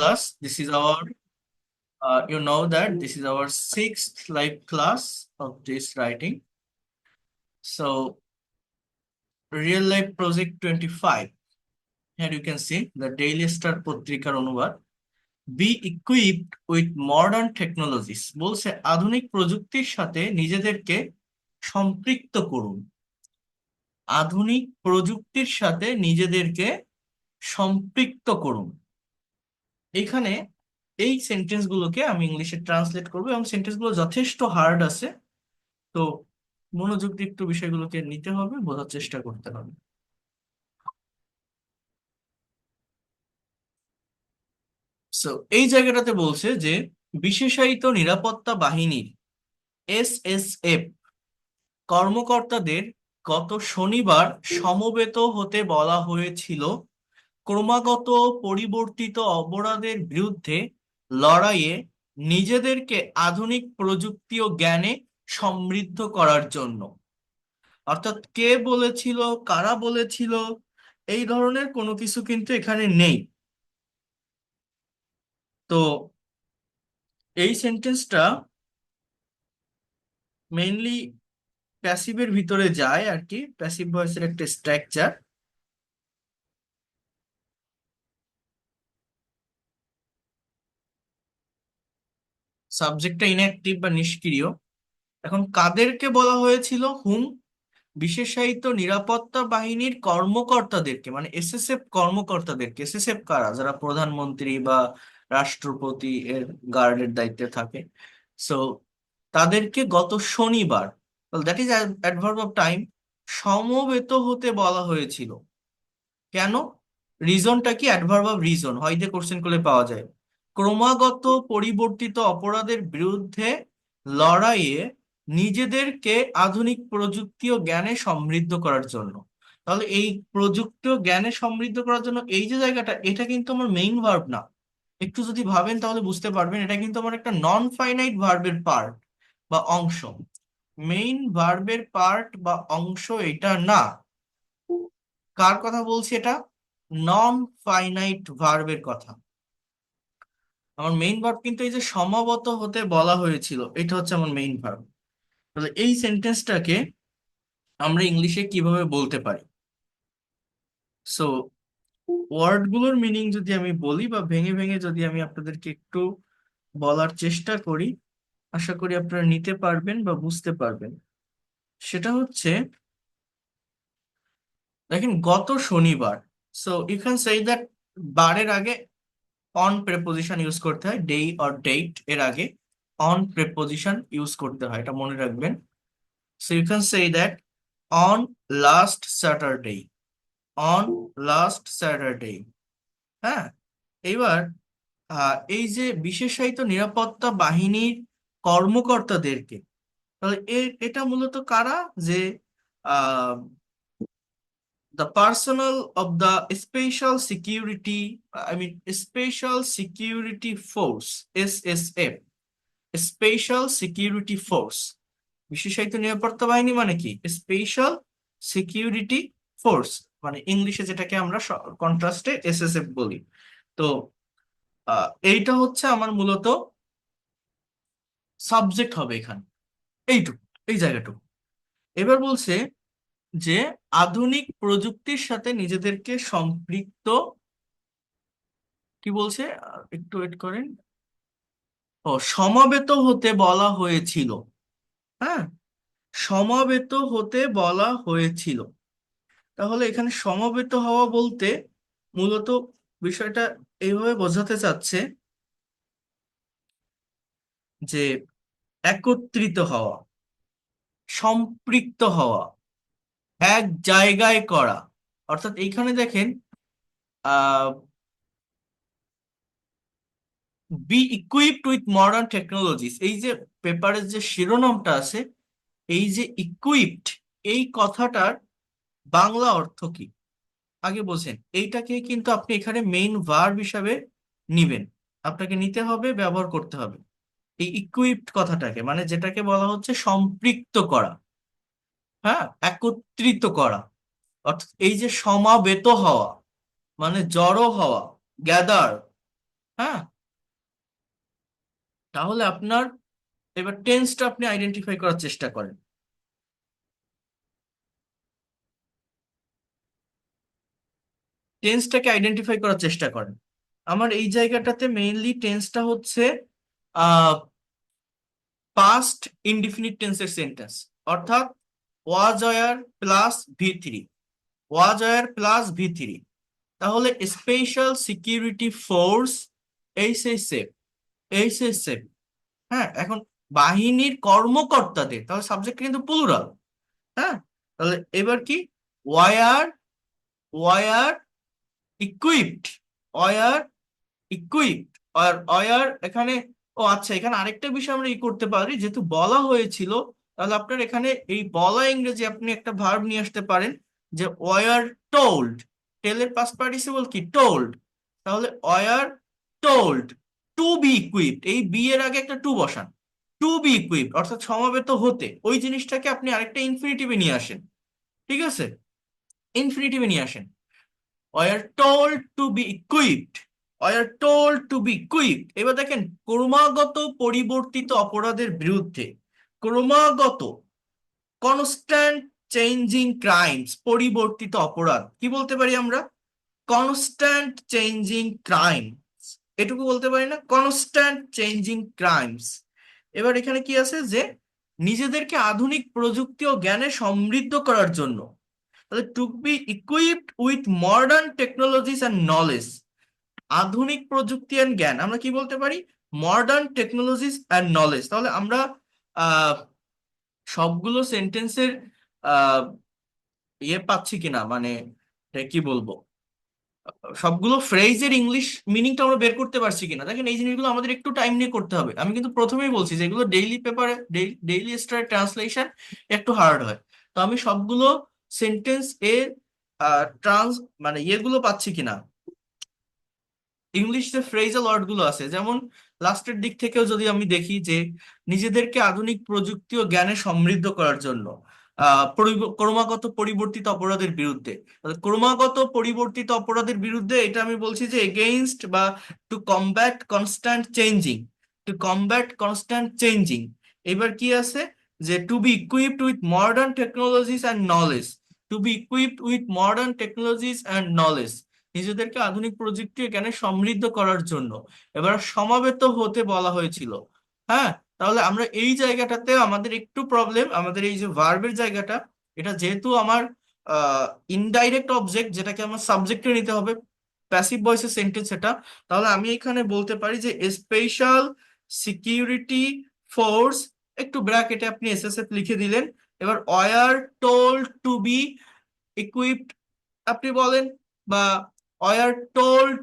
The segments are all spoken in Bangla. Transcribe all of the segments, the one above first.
class. This is our, you know that this is our sixth live class of this writing. So, real life project 25. Here you can see the Daily Star পত্রিকার অনুবাদ. Be equipped with modern technologies. বলছে আধুনিক প্রযুক্তির সাথে নিজেদেরকে সম্পৃক্ত করুন। আধুনিক প্রযুক্তির সাথে নিজেদেরকে সম্পৃক্ত করুন। এখানে এই সেন্টেন্স গুলোকে আমি ইংলিশে ট্রান্সলেট করবো এবং সেন্টেন্স গুলো যথেষ্ট হার্ড আছে, তো মনোযোগ দিয়ে একটু বিষয়গুলোকে নিতে হবে, বোঝার চেষ্টা করতে হবে। সো এই জায়গাটাতে বলছে যে বিশেষায়িত নিরাপত্তা বাহিনীর এসএসএফ কর্মকর্তাদের গত শনিবার সমবেত হতে বলা হয়েছিল ক্রমাগত পরিবর্তিত অপরাধের বিরুদ্ধে লড়াইয়ে নিজেদেরকে আধুনিক প্রযুক্তি ও জ্ঞানে সমৃদ্ধ করার জন্য। অর্থাৎ কে বলেছিল, কারা বলেছিল, এই ধরনের কোনো কিছু কিন্তু এখানে নেই। তো এই সেন্টেন্সটা মেইনলি প্যাসিভের ভিতরে যায় আর কি, প্যাসিভ ভয়েসের একটা স্ট্রাকচার। সাবজেক্টটা ইনঅ্যাক্টিভ বা নিষ্ক্রিয়। এখন কাদেরকে বলা হয়েছিল? হুম, বিশেষায়িত নিরাপত্তা বাহিনীর কর্মকর্তাদেরকে, মানে এসএসএফ কর্মকর্তাদেরকে। এসএসএফ কারা? যারা প্রধানমন্ত্রী বা রাষ্ট্রপতি এর গার্ডের দায়িত্বে থাকে। সো তাদেরকে গত শনিবার, that is adverb of time, সমবেত হতে বলা হয়েছিল। কেন? রিজনটা কি? অ্যাডভার্ব অফ রিজন হয় দিয়ে কোশ্চেন করলে পাওয়া যায়। ক্রমাগত পরিবর্তিত অপরাধের বিরুদ্ধে লড়াইয়ে নিজেদেরকে আধুনিক প্রযুক্তি ও জ্ঞানে সমৃদ্ধ করার জন্য। তাহলে এই প্রযুক্তি ও জ্ঞানে সমৃদ্ধ করার জন্য এই যে জায়গাটা, এটা কিন্তু আমার মেইন ভার্ব না। একটু যদি ভাবেন তাহলে বুঝতে পারবেন এটা কিন্তু আমার একটা নন ফাইনাইট ভার্বের পার্ট বা অংশ। মেইন ভার্বের পার্ট বা অংশ এটা না। কার কথা বলছি? এটা নন ফাইনাইট ভার্বের কথা। আমার মেইন ভার্ব কিন্তু এই যে সমাবত হতে বলা হয়েছিল, এটা হচ্ছে আমার মেইন ভার্ব। তাহলে এই সেন্টেন্সটাকে আমরা ইংলিশে কিভাবে বলতে পারি? সো ওয়ার্ড গুলোর মিনিং যদি আমি বলি বা ভেঙে ভেঙে যদি আমি আপনাদেরকে একটু বলার চেষ্টা করি, আশা করি আপনারা নিতে পারবেন বা বুঝতে পারবেন। সেটা হচ্ছে, দেখেন গত শনিবার, so you can say that বারের আগে অন প্রেপোজিশন ইউজ করতে হয়, ডে অর ডেট এর আগে অন প্রেপোজিশন ইউজ করতে হয়, এটা মনে রাখবেন। So you can say that on last Saturday, on last Saturday. হ্যাঁ, এইবার এই যে বিশেষায়িত নিরাপত্তা বাহিনীর কর্মকর্তাদেরকে, তাহলে এটা মূলত কারা? যে the personnel of the special security, I mean special security force, SSF, special security force. বিশেষায়িত নিরাপত্তা বাহিনী মানে কি? স্পেশাল সিকিউরিটি ফোর্স, মানে ইংলিশে যেটাকে আমরা কন্ট্রাস্টে এসএসএফ বলি। তো এইটা হচ্ছে আমার মূলত সাবজেক্ট হবে এখানে, এইটুকু, এই জায়গাটুকু। এবার বলছে যে আধুনিক প্রযুক্তির সাথে নিজেদেরকে সম্পৃক্ত, কি বলছে একটু ওয়েট করেন, সমাবেত হতে বলা হয়েছিল। হ্যাঁ, সমাবেত হতে বলা হয়েছিল। তাহলে এখানে সমবেত হওয়া বলতে মূলত বিষয়টা এইভাবে বোঝাতে চাচ্ছে যে একত্রিত হওয়া, সম্পৃক্ত হওয়া, এক জায়গায় করা। অর্থাৎ এইখানে দেখেন, ah be equipped with modern technologies, এই যে পেপারের যে শিরোনামটা আছে, এই যে ইকুইপড, এই কথাটার বাংলা অর্থ কি আগে বোঝেন। এইটাকে কিন্তু আপনি এখানে মেইন ভার্ব হিসাবে নিবেন, আপনাকে নিতে হবে, ব্যবহার করতে হবে এই ইকুইপড কথাটাকে, মানে যেটাকে বলা হচ্ছে সম্পৃক্ত করা, হ্যাঁ, একত্রিত করা। অর্থাৎ এই যে সমাবেত হওয়া মানে জড়ো হওয়া, গ্যাদার, হ্যাঁ, তাহলে আপনার এবার টেন্সটা আপনি আইডেন্টিফাই করার চেষ্টা করেন। টেন্সটাকে আইডেন্টিফাই করার চেষ্টা করেন। আমার এই জায়গাটাতে মেইনলি টেন্সটা হচ্ছে আহ পাস্ট ইনডিফিনিট টেন্সের সেন্টেন্স, অর্থাৎ ওয়াজ ওয়্যার প্লাস ভি3, ওয়াজ ওয়্যার প্লাস ভি3। তাহলে স্পেশাল সিকিউরিটি ফোর্স, এইচএসএফ, এইচএসএফ। হ্যাঁ, এখন বাহিনীর কর্মকর্তাদের, তাহলে সাবজেক্ট কিন্তু প্লুরাল। হ্যাঁ, তাহলে এবার কি, were, were equipped, were equipped, আর ওয়ার এখানে, ও আচ্ছা, এখানে আরেকটা বিষয় আমরা ই করতে পারি, যেহেতু বলা হয়েছিল, তাহলে আপনার এখানে এই বলা ইংরেজি আপনি একটা ভার্ব নিয়ে আসতে পারেন, যে ওয়ার টোল্ড, টেলের পাস্ট পার্টিসিপল কি, টোল্ড। তাহলে were told to be equipped, এই বি এর আগে একটা টু বসান, টু বি ইকুইপড অর্থাৎ সমাবেত হতে, ওই জিনিসটাকে আপনি আরেকটা ইনফিনিটিভে নিয়ে আসেন। ঠিক আছে, ইনফিনিটিভে নিয়ে আসেন, were told to be equipped, were told to be equipped। এবার দেখেন, ক্রমাগত পরিবর্তিত অপরাধের বিরুদ্ধে, ক্রমাগত, কনস্ট্যান্ট চেঞ্জিং ক্রাইমস, পরিবর্তিত অপরাধ, কি বলতে পারি আমরা, কনস্ট্যান্ট চেঞ্জিং ক্রাইমস, এটুকু বলতে পারি না, কনস্ট্যান্ট চেঞ্জিং ক্রাইমস। এবার এখানে কি আছে, যে নিজেদেরকে আধুনিক প্রযুক্তি ও জ্ঞানে সমৃদ্ধ করার জন্য, তাহলে to be equipped with modern technologies and knowledge, আধুনিক প্রযুক্তি অ্যান্ড জ্ঞান, আমরা কি বলতে পারি, মডার্ন টেকনোলজিস অ্যান্ড নলেজ। তাহলে আমরা আহ, সবগুলো সেন্টেন্সের ইয়ে পাচ্ছি কিনা, মানে কি বলবো, সবগুলো ফ্রেজের ইংলিশ মিনিংটা আমরা বের করতে পারছি কিনা। দেখেন, এই জিনিসগুলো আমাদের একটু টাইম নিয়ে করতে হবে। আমি কিন্তু প্রথমেই বলছি যে এগুলো ডেইলি পেপারে, ডেইলি স্টার ট্রান্সলেশন একটু হার্ড হয়। তো আমি সবগুলো সেন্টেন্স এর ট্রান্স মানে ইয়েগুলো পাচ্ছি কিনা, ইংলিশ যে ফ্রেজাল ওয়ার্ড গুলো আছে, যেমন লাস্টের দিক থেকেও যদি আমি দেখি যে নিজেদেরকে আধুনিক প্রযুক্তি ও জ্ঞানে সমৃদ্ধ করার জন্য, ক্রমাগত পরিবর্তিত অপরাধের বিরুদ্ধে, তাহলে ক্রমাগত পরিবর্তিত অপরাধের বিরুদ্ধে, এটা আমি বলছি যে এগেইনস্ট বা to combat constant changing, to combat constant changing. এবার কি আছে, যে to be equipped with modern technologies and knowledge, to be equipped with modern technologies and knowledge, নিজেদেরকে আধুনিক প্রযুক্তি জ্ঞানে সমৃদ্ধ করার জন্য। এবার সমাবেত হতে বলা হয়েছিল। হ্যাঁ, তাহলে আমরা এই জায়গাটাতে আমাদের একটু প্রবলেম, আমাদের এই যে ভার্বের জায়গাটা, এটা যেহেতু আমার ইনডাইরেক্ট অবজেক্ট, যেটাকে আমার সাবজেক্টে নিতে হবে, প্যাসিভ ভয়েসের সেন্টেন্স এটা। তাহলে আমি এখানে বলতে পারি যে স্পেশাল সিকিউরিটি ফোর্স, একটু ব্র্যাকেটে আপনি এসএসএফ লিখে দিলেন। এবার were told to be equipped আপনি বলেন, বা were told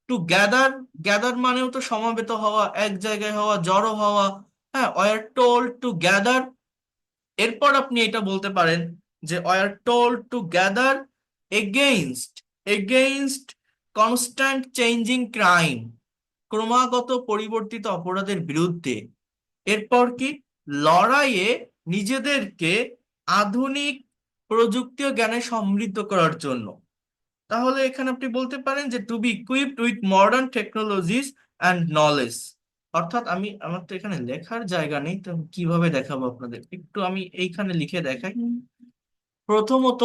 to gather, gather মানেও তো সমবেত হওয়া, এক জায়গায় হওয়া, জড়ো হওয়া। হ্যাঁ, ওয়ার টোল্ড টু গ্যাদার। এরপর আপনি এটা বলতে পারেন যে were told to gather against, against constant changing crime, ক্রমাগত পরিবর্তিত অপরাধের বিরুদ্ধে। এরপর কি, লড়াইয়ে নিজেদেরকে আধুনিক প্রযুক্তি ও জ্ঞানে সমৃদ্ধ করার জন্য। তাহলে এখানে আপনি বলতে পারেন যে to be equipped with modern technologies and knowledge. অর্থাৎ আমি, আমার তো এখানে লেখার জায়গা নেই, তো আমি কিভাবে দেখাবো আপনাদের, একটু আমি এইখানে লিখে দেখাই। প্রথমত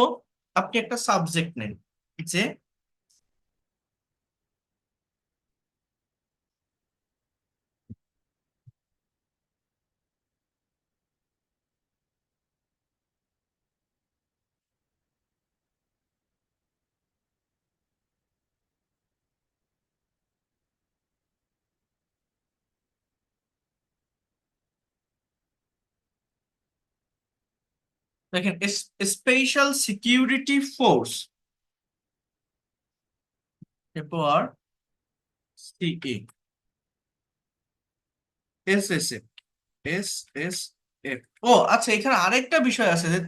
আপনি একটা সাবজেক্ট নেন, যে দেখেন, স্পেশাল সিকিউরিটি ফোর্স, এরপর CA, S S F, S S F. ও আচ্ছা, এখানে আরেকটা বিষয় আছে, যে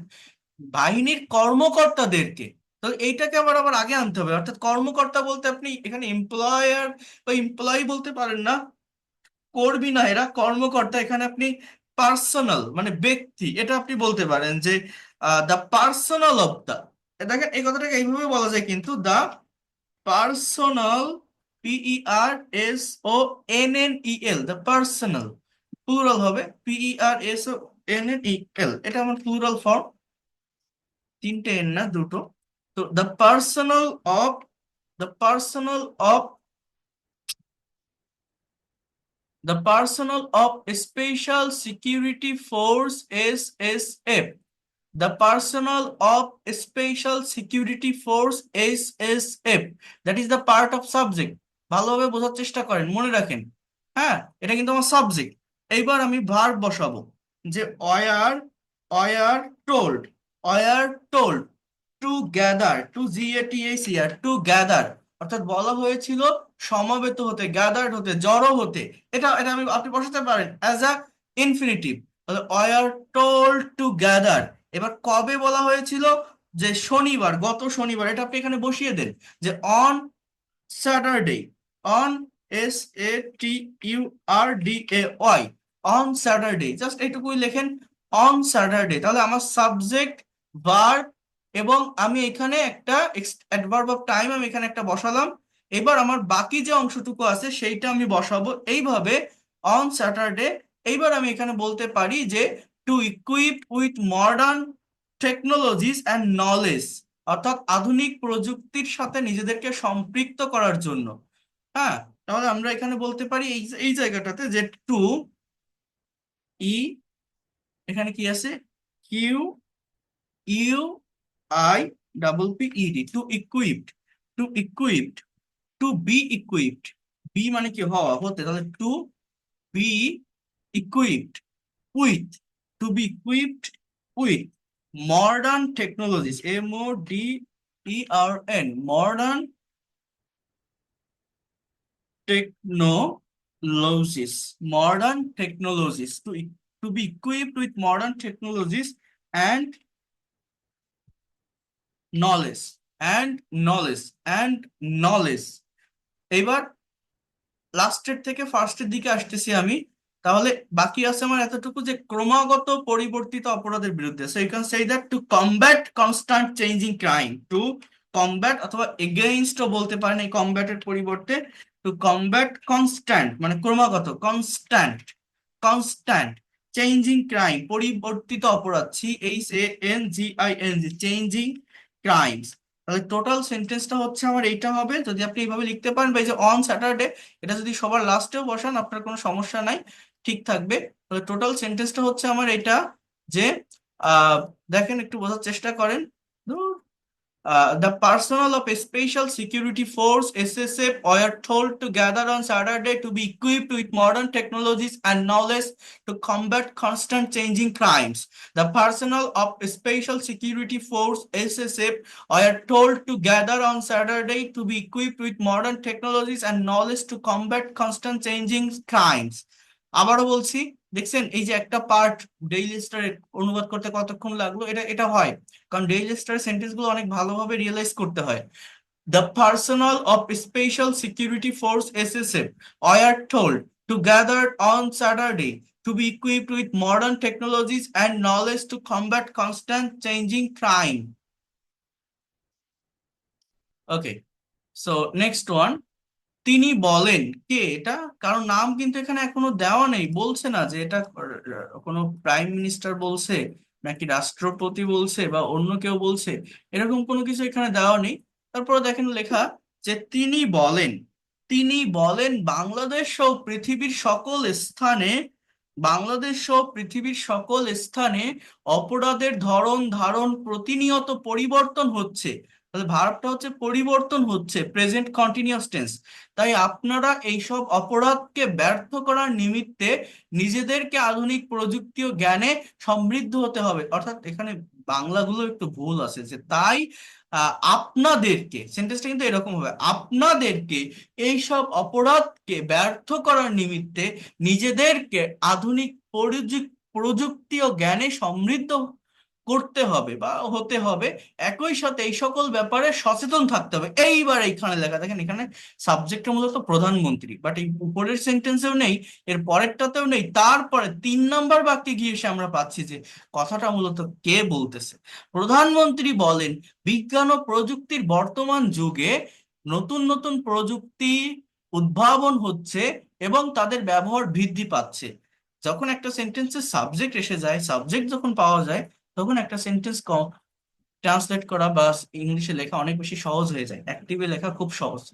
বাহিনীর কর্মকর্তাদেরকে, তো এইটাকে আবার আবার আগে আনতে হবে। অর্থাৎ কর্মকর্তা বলতে আপনি এখানে এমপ্লয়ার বা এমপ্লয়ি বলতে পারেন না, কর্মী না, এরা কর্মকর্তা। এখানে আপনি পার্সোনাল মানে ব্যক্তি, এটা আপনি বলতে পারেন যে দ্য পার্সোনাল অফ দ্য, দেখেন এই কথাটাকে এইভাবে বলা যায় কিন্তু, the personal PERSONNEL, the personal, plural হবে PERSONNEL, এটা আমার প্লুরাল ফর্ম, তিনটে এন না দুটো। তো of the personal of the personnel of Special Security Force SSF, the personnel of Special Security Force SSF, that is the part of subject। ভালোভাবে বোঝার চেষ্টা করেন, মনে রাখেন। হ্যাঁ, এটা কিন্তু আমার সাবজেক্ট। এইবার আমি ভার্ব বসাবো, যে were were told were told to gather, to GATHER, to gather, অর্থাৎ বলা হয়েছিল সমাবেত হতে, গ্যাদার্ড হতে, জড়ো হতে। এটা এটা আমি, আপনি বসাতে পারেন as a infinitive, were told to gather. এবার কবে বলা হয়েছিল, যে শনিবার, গত শনিবার, এটা আপনি এখানে বসিয়ে দেন, যে on Saturday, on SATURDAY, on Saturday, just এইটুকুই লেখেন, অন স্যাটারডে। তাহলে আমার সাবজেক্ট, ভার্ব, এবং আমি এখানে একটা অ্যাডভার্ব অফ টাইম আমি এখানে একটা বসালাম। এবার আমার বাকি যে অংশটুকু আছে সেইটা আমি বসাবো এইভাবে, অন স্যাটারডে। এইবার আমি এখানে বলতে পারি যে to equip with modern technologies and knowledge, অর্থাৎ আধুনিক প্রযুক্তির সাথে নিজেদেরকে সম্পৃক্ত করার জন্য। হ্যাঁ, তাহলে আমরা এখানে বলতে পারি এই এই জায়গাটাতে, যে টু ই, এখানে কি আছে, Q U I double PED, to equipped, to equipped, to be equipped, be মানে কি, হওয়া, হতে, তাহলে to be equipped with, to be equipped with modern technologies, MODERN, modern technologies, to be equipped with modern technologies and knowledge, and knowledge। এবার লাস্টের থেকে ফার্স্টের দিকে আসতেছি আমি। তাহলে বাকি আছে আমার এতটুকু, যে ক্রমাগত পরিবর্তিত অপরাধের বিরুদ্ধে, so you can say that to combat constant changing crime, to combat অথবা এগেইনস্টও বলতে পারেন এই কমব্যাটের পরিবর্তে। টু কমব্যাট কনস্ট্যান্ট মানে ক্রমাগত, কনস্ট্যান্ট, কনস্ট্যান্ট চেঞ্জিং ক্রাইম, পরিবর্তিত অপরাধ, CHANGING, চেঞ্জিং ক্রাইমস। তাহলে টোটাল সেন্টেন্সটা হচ্ছে আমার এইটা হবে, যদি আপনি এইভাবে লিখতে পারেন, বা এই যে অন স্যাটারডে, এটা যদি সবার লাস্টেও বসান আপনার কোনো সমস্যা নাই, ঠিক থাকবে। তাহলে টোটাল সেন্টেন্সটা হচ্ছে আমার এটা, যে দেখেন একটু বোঝার চেষ্টা করেন। The personnel of a Special Security Force SSF were told to gather on Saturday to be equipped with modern technologies and knowledge to combat constant changing crimes. The personnel of a Special Security Force SSF were told to gather on Saturday to be equipped with modern technologies and knowledge to combat constant changing crimes. আবারও বলছি, দেখছেন এই যে একটা পার্ট ডেইলি স্টারের অনুবাদ করতে কতক্ষণ লাগলো, এটা এটা হয় কারণ ডেইলি স্টার সেন্টেন্স গুলো অনেক ভালোভাবে রিয়েলাইজ করতে হয়। The personal of special security force SSF are told to gather on Saturday to be equipped with modern technologies and knowledge to combat constant changing crime. Okay, so next one, তিনি বলেন, কে এটা, কারণ নাম কিন্তু এখানে এখনো দেওয়া নেই, বলছে না যে এটা কোনো প্রাইম মিনিস্টার বলছে নাকি রাষ্ট্রপতি বলছে বা অন্য কেউ বলছে, এরকম কোনো কিছু এখানে দেওয়া নেই। তারপর দেখেন লেখা, যে তিনি বলেন, তিনি বলেন বাংলাদেশ সহ পৃথিবীর সকল স্থানে, বাংলাদেশ সহ পৃথিবীর সকল স্থানে অপরাধের ধরন ধারণ প্রতিনিয়ত পরিবর্তন হচ্ছে। তাহলে ভার্বটা হচ্ছে পরিবর্তন হচ্ছে, প্রেজেন্ট কন্টিনিউয়াস টেন্স। তাই আপনারা এইসব অপরাধকে ব্যর্থ করার নিমিত্তে নিজেদেরকে আধুনিক প্রযুক্তি ও জ্ঞানে সমৃদ্ধ হতে হবে। অর্থাৎ এখানে বাংলাগুলো একটু ভুল আছে, যে তাই আপনাদেরকে, সেন্টেন্সটা কিন্তু এরকম হবে, আপনাদেরকে এইসব অপরাধকে ব্যর্থ করার নিমিত্তে নিজেদেরকে আধুনিক প্রযুক্তি ও জ্ঞানে সমৃদ্ধ করতে হবে বা হতে হবে। একই সাথে এই সকল ব্যাপারে সচেতন থাকতে হবে। এইবার এইখানে লেখা, দেখেন এখানে সাবজেক্টটা মূলত প্রধানমন্ত্রী, বাট এই উপরের সেন্টেন্সেও নেই, এর পরেরটাতেও নেই, তারপরে 3 নম্বর বাক্যে গিয়ে এসে আমরা পাচ্ছি যে কথাটা মূলত কে বলতেছে। প্রধানমন্ত্রী বলেন, বিজ্ঞান ও প্রযুক্তির বর্তমান যুগে নতুন নতুন প্রযুক্তি উদ্ভাবন হচ্ছে এবং তাদের ব্যবহার বৃদ্ধি পাচ্ছে। যখন একটা সেন্টেন্সের সাবজেক্ট এসে যায়, সাবজেক্ট যখন পাওয়া যায়, তখন একটা সেন্টেন্স ট্রান্সলেট করা বা ইংলিশে লেখা অনেক বেশি সহজ হয়ে যায়, অ্যাক্টিভে লেখা খুব সহজ।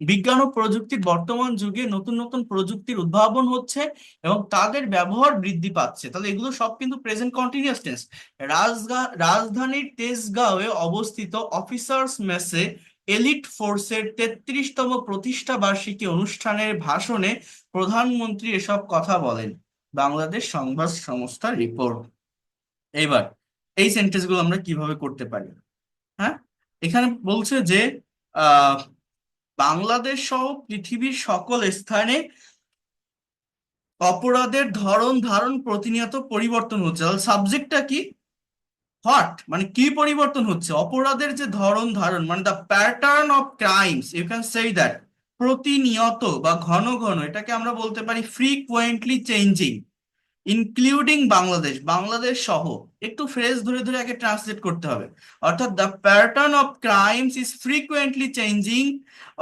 বিজ্ঞান ও প্রযুক্তির বর্তমান যুগে নতুন নতুন প্রযুক্তির উদ্ভাবন হচ্ছে এবং তাদের ব্যবহার বৃদ্ধি পাচ্ছে। তাহলে এগুলো সব কিন্তু প্রেজেন্ট কন্টিনিউয়াস টেন্স। রাজধানীর তেজগাঁওয়ে অবস্থিত অফিসার্স মেসে এলিট ফোর্সের 33তম প্রতিষ্ঠা বার্ষিকী অনুষ্ঠানের ভাষণে প্রধানমন্ত্রী এসব কথা বলেন, বাংলাদেশ সংবাদ সংস্থার রিপোর্ট। এইবার এই সেন্টেন্স গুলো আমরা কিভাবে করতে পারি? হ্যাঁ, এখানে বলছে যে আহ বাংলাদেশ সহ পৃথিবীর সকল স্থানে অপরাধের ধরন ধারণ প্রতিনিয়ত পরিবর্তন হচ্ছে। তাহলে সাবজেক্টটা কি? হোয়াট, মানে কি পরিবর্তন হচ্ছে? অপরাধের যে ধরন ধারণ, মানে the pattern of crimes, you can say that. প্রতিনিয়ত বা ঘন ঘন, এটাকে আমরা বলতে পারি frequently changing, including Bangladesh, Bangladesh সহ। একটু ফ্রেজ ধরে ধরে আগে ট্রান্সলেট করতে হবে। অর্থাৎ the pattern of crimes is frequently changing,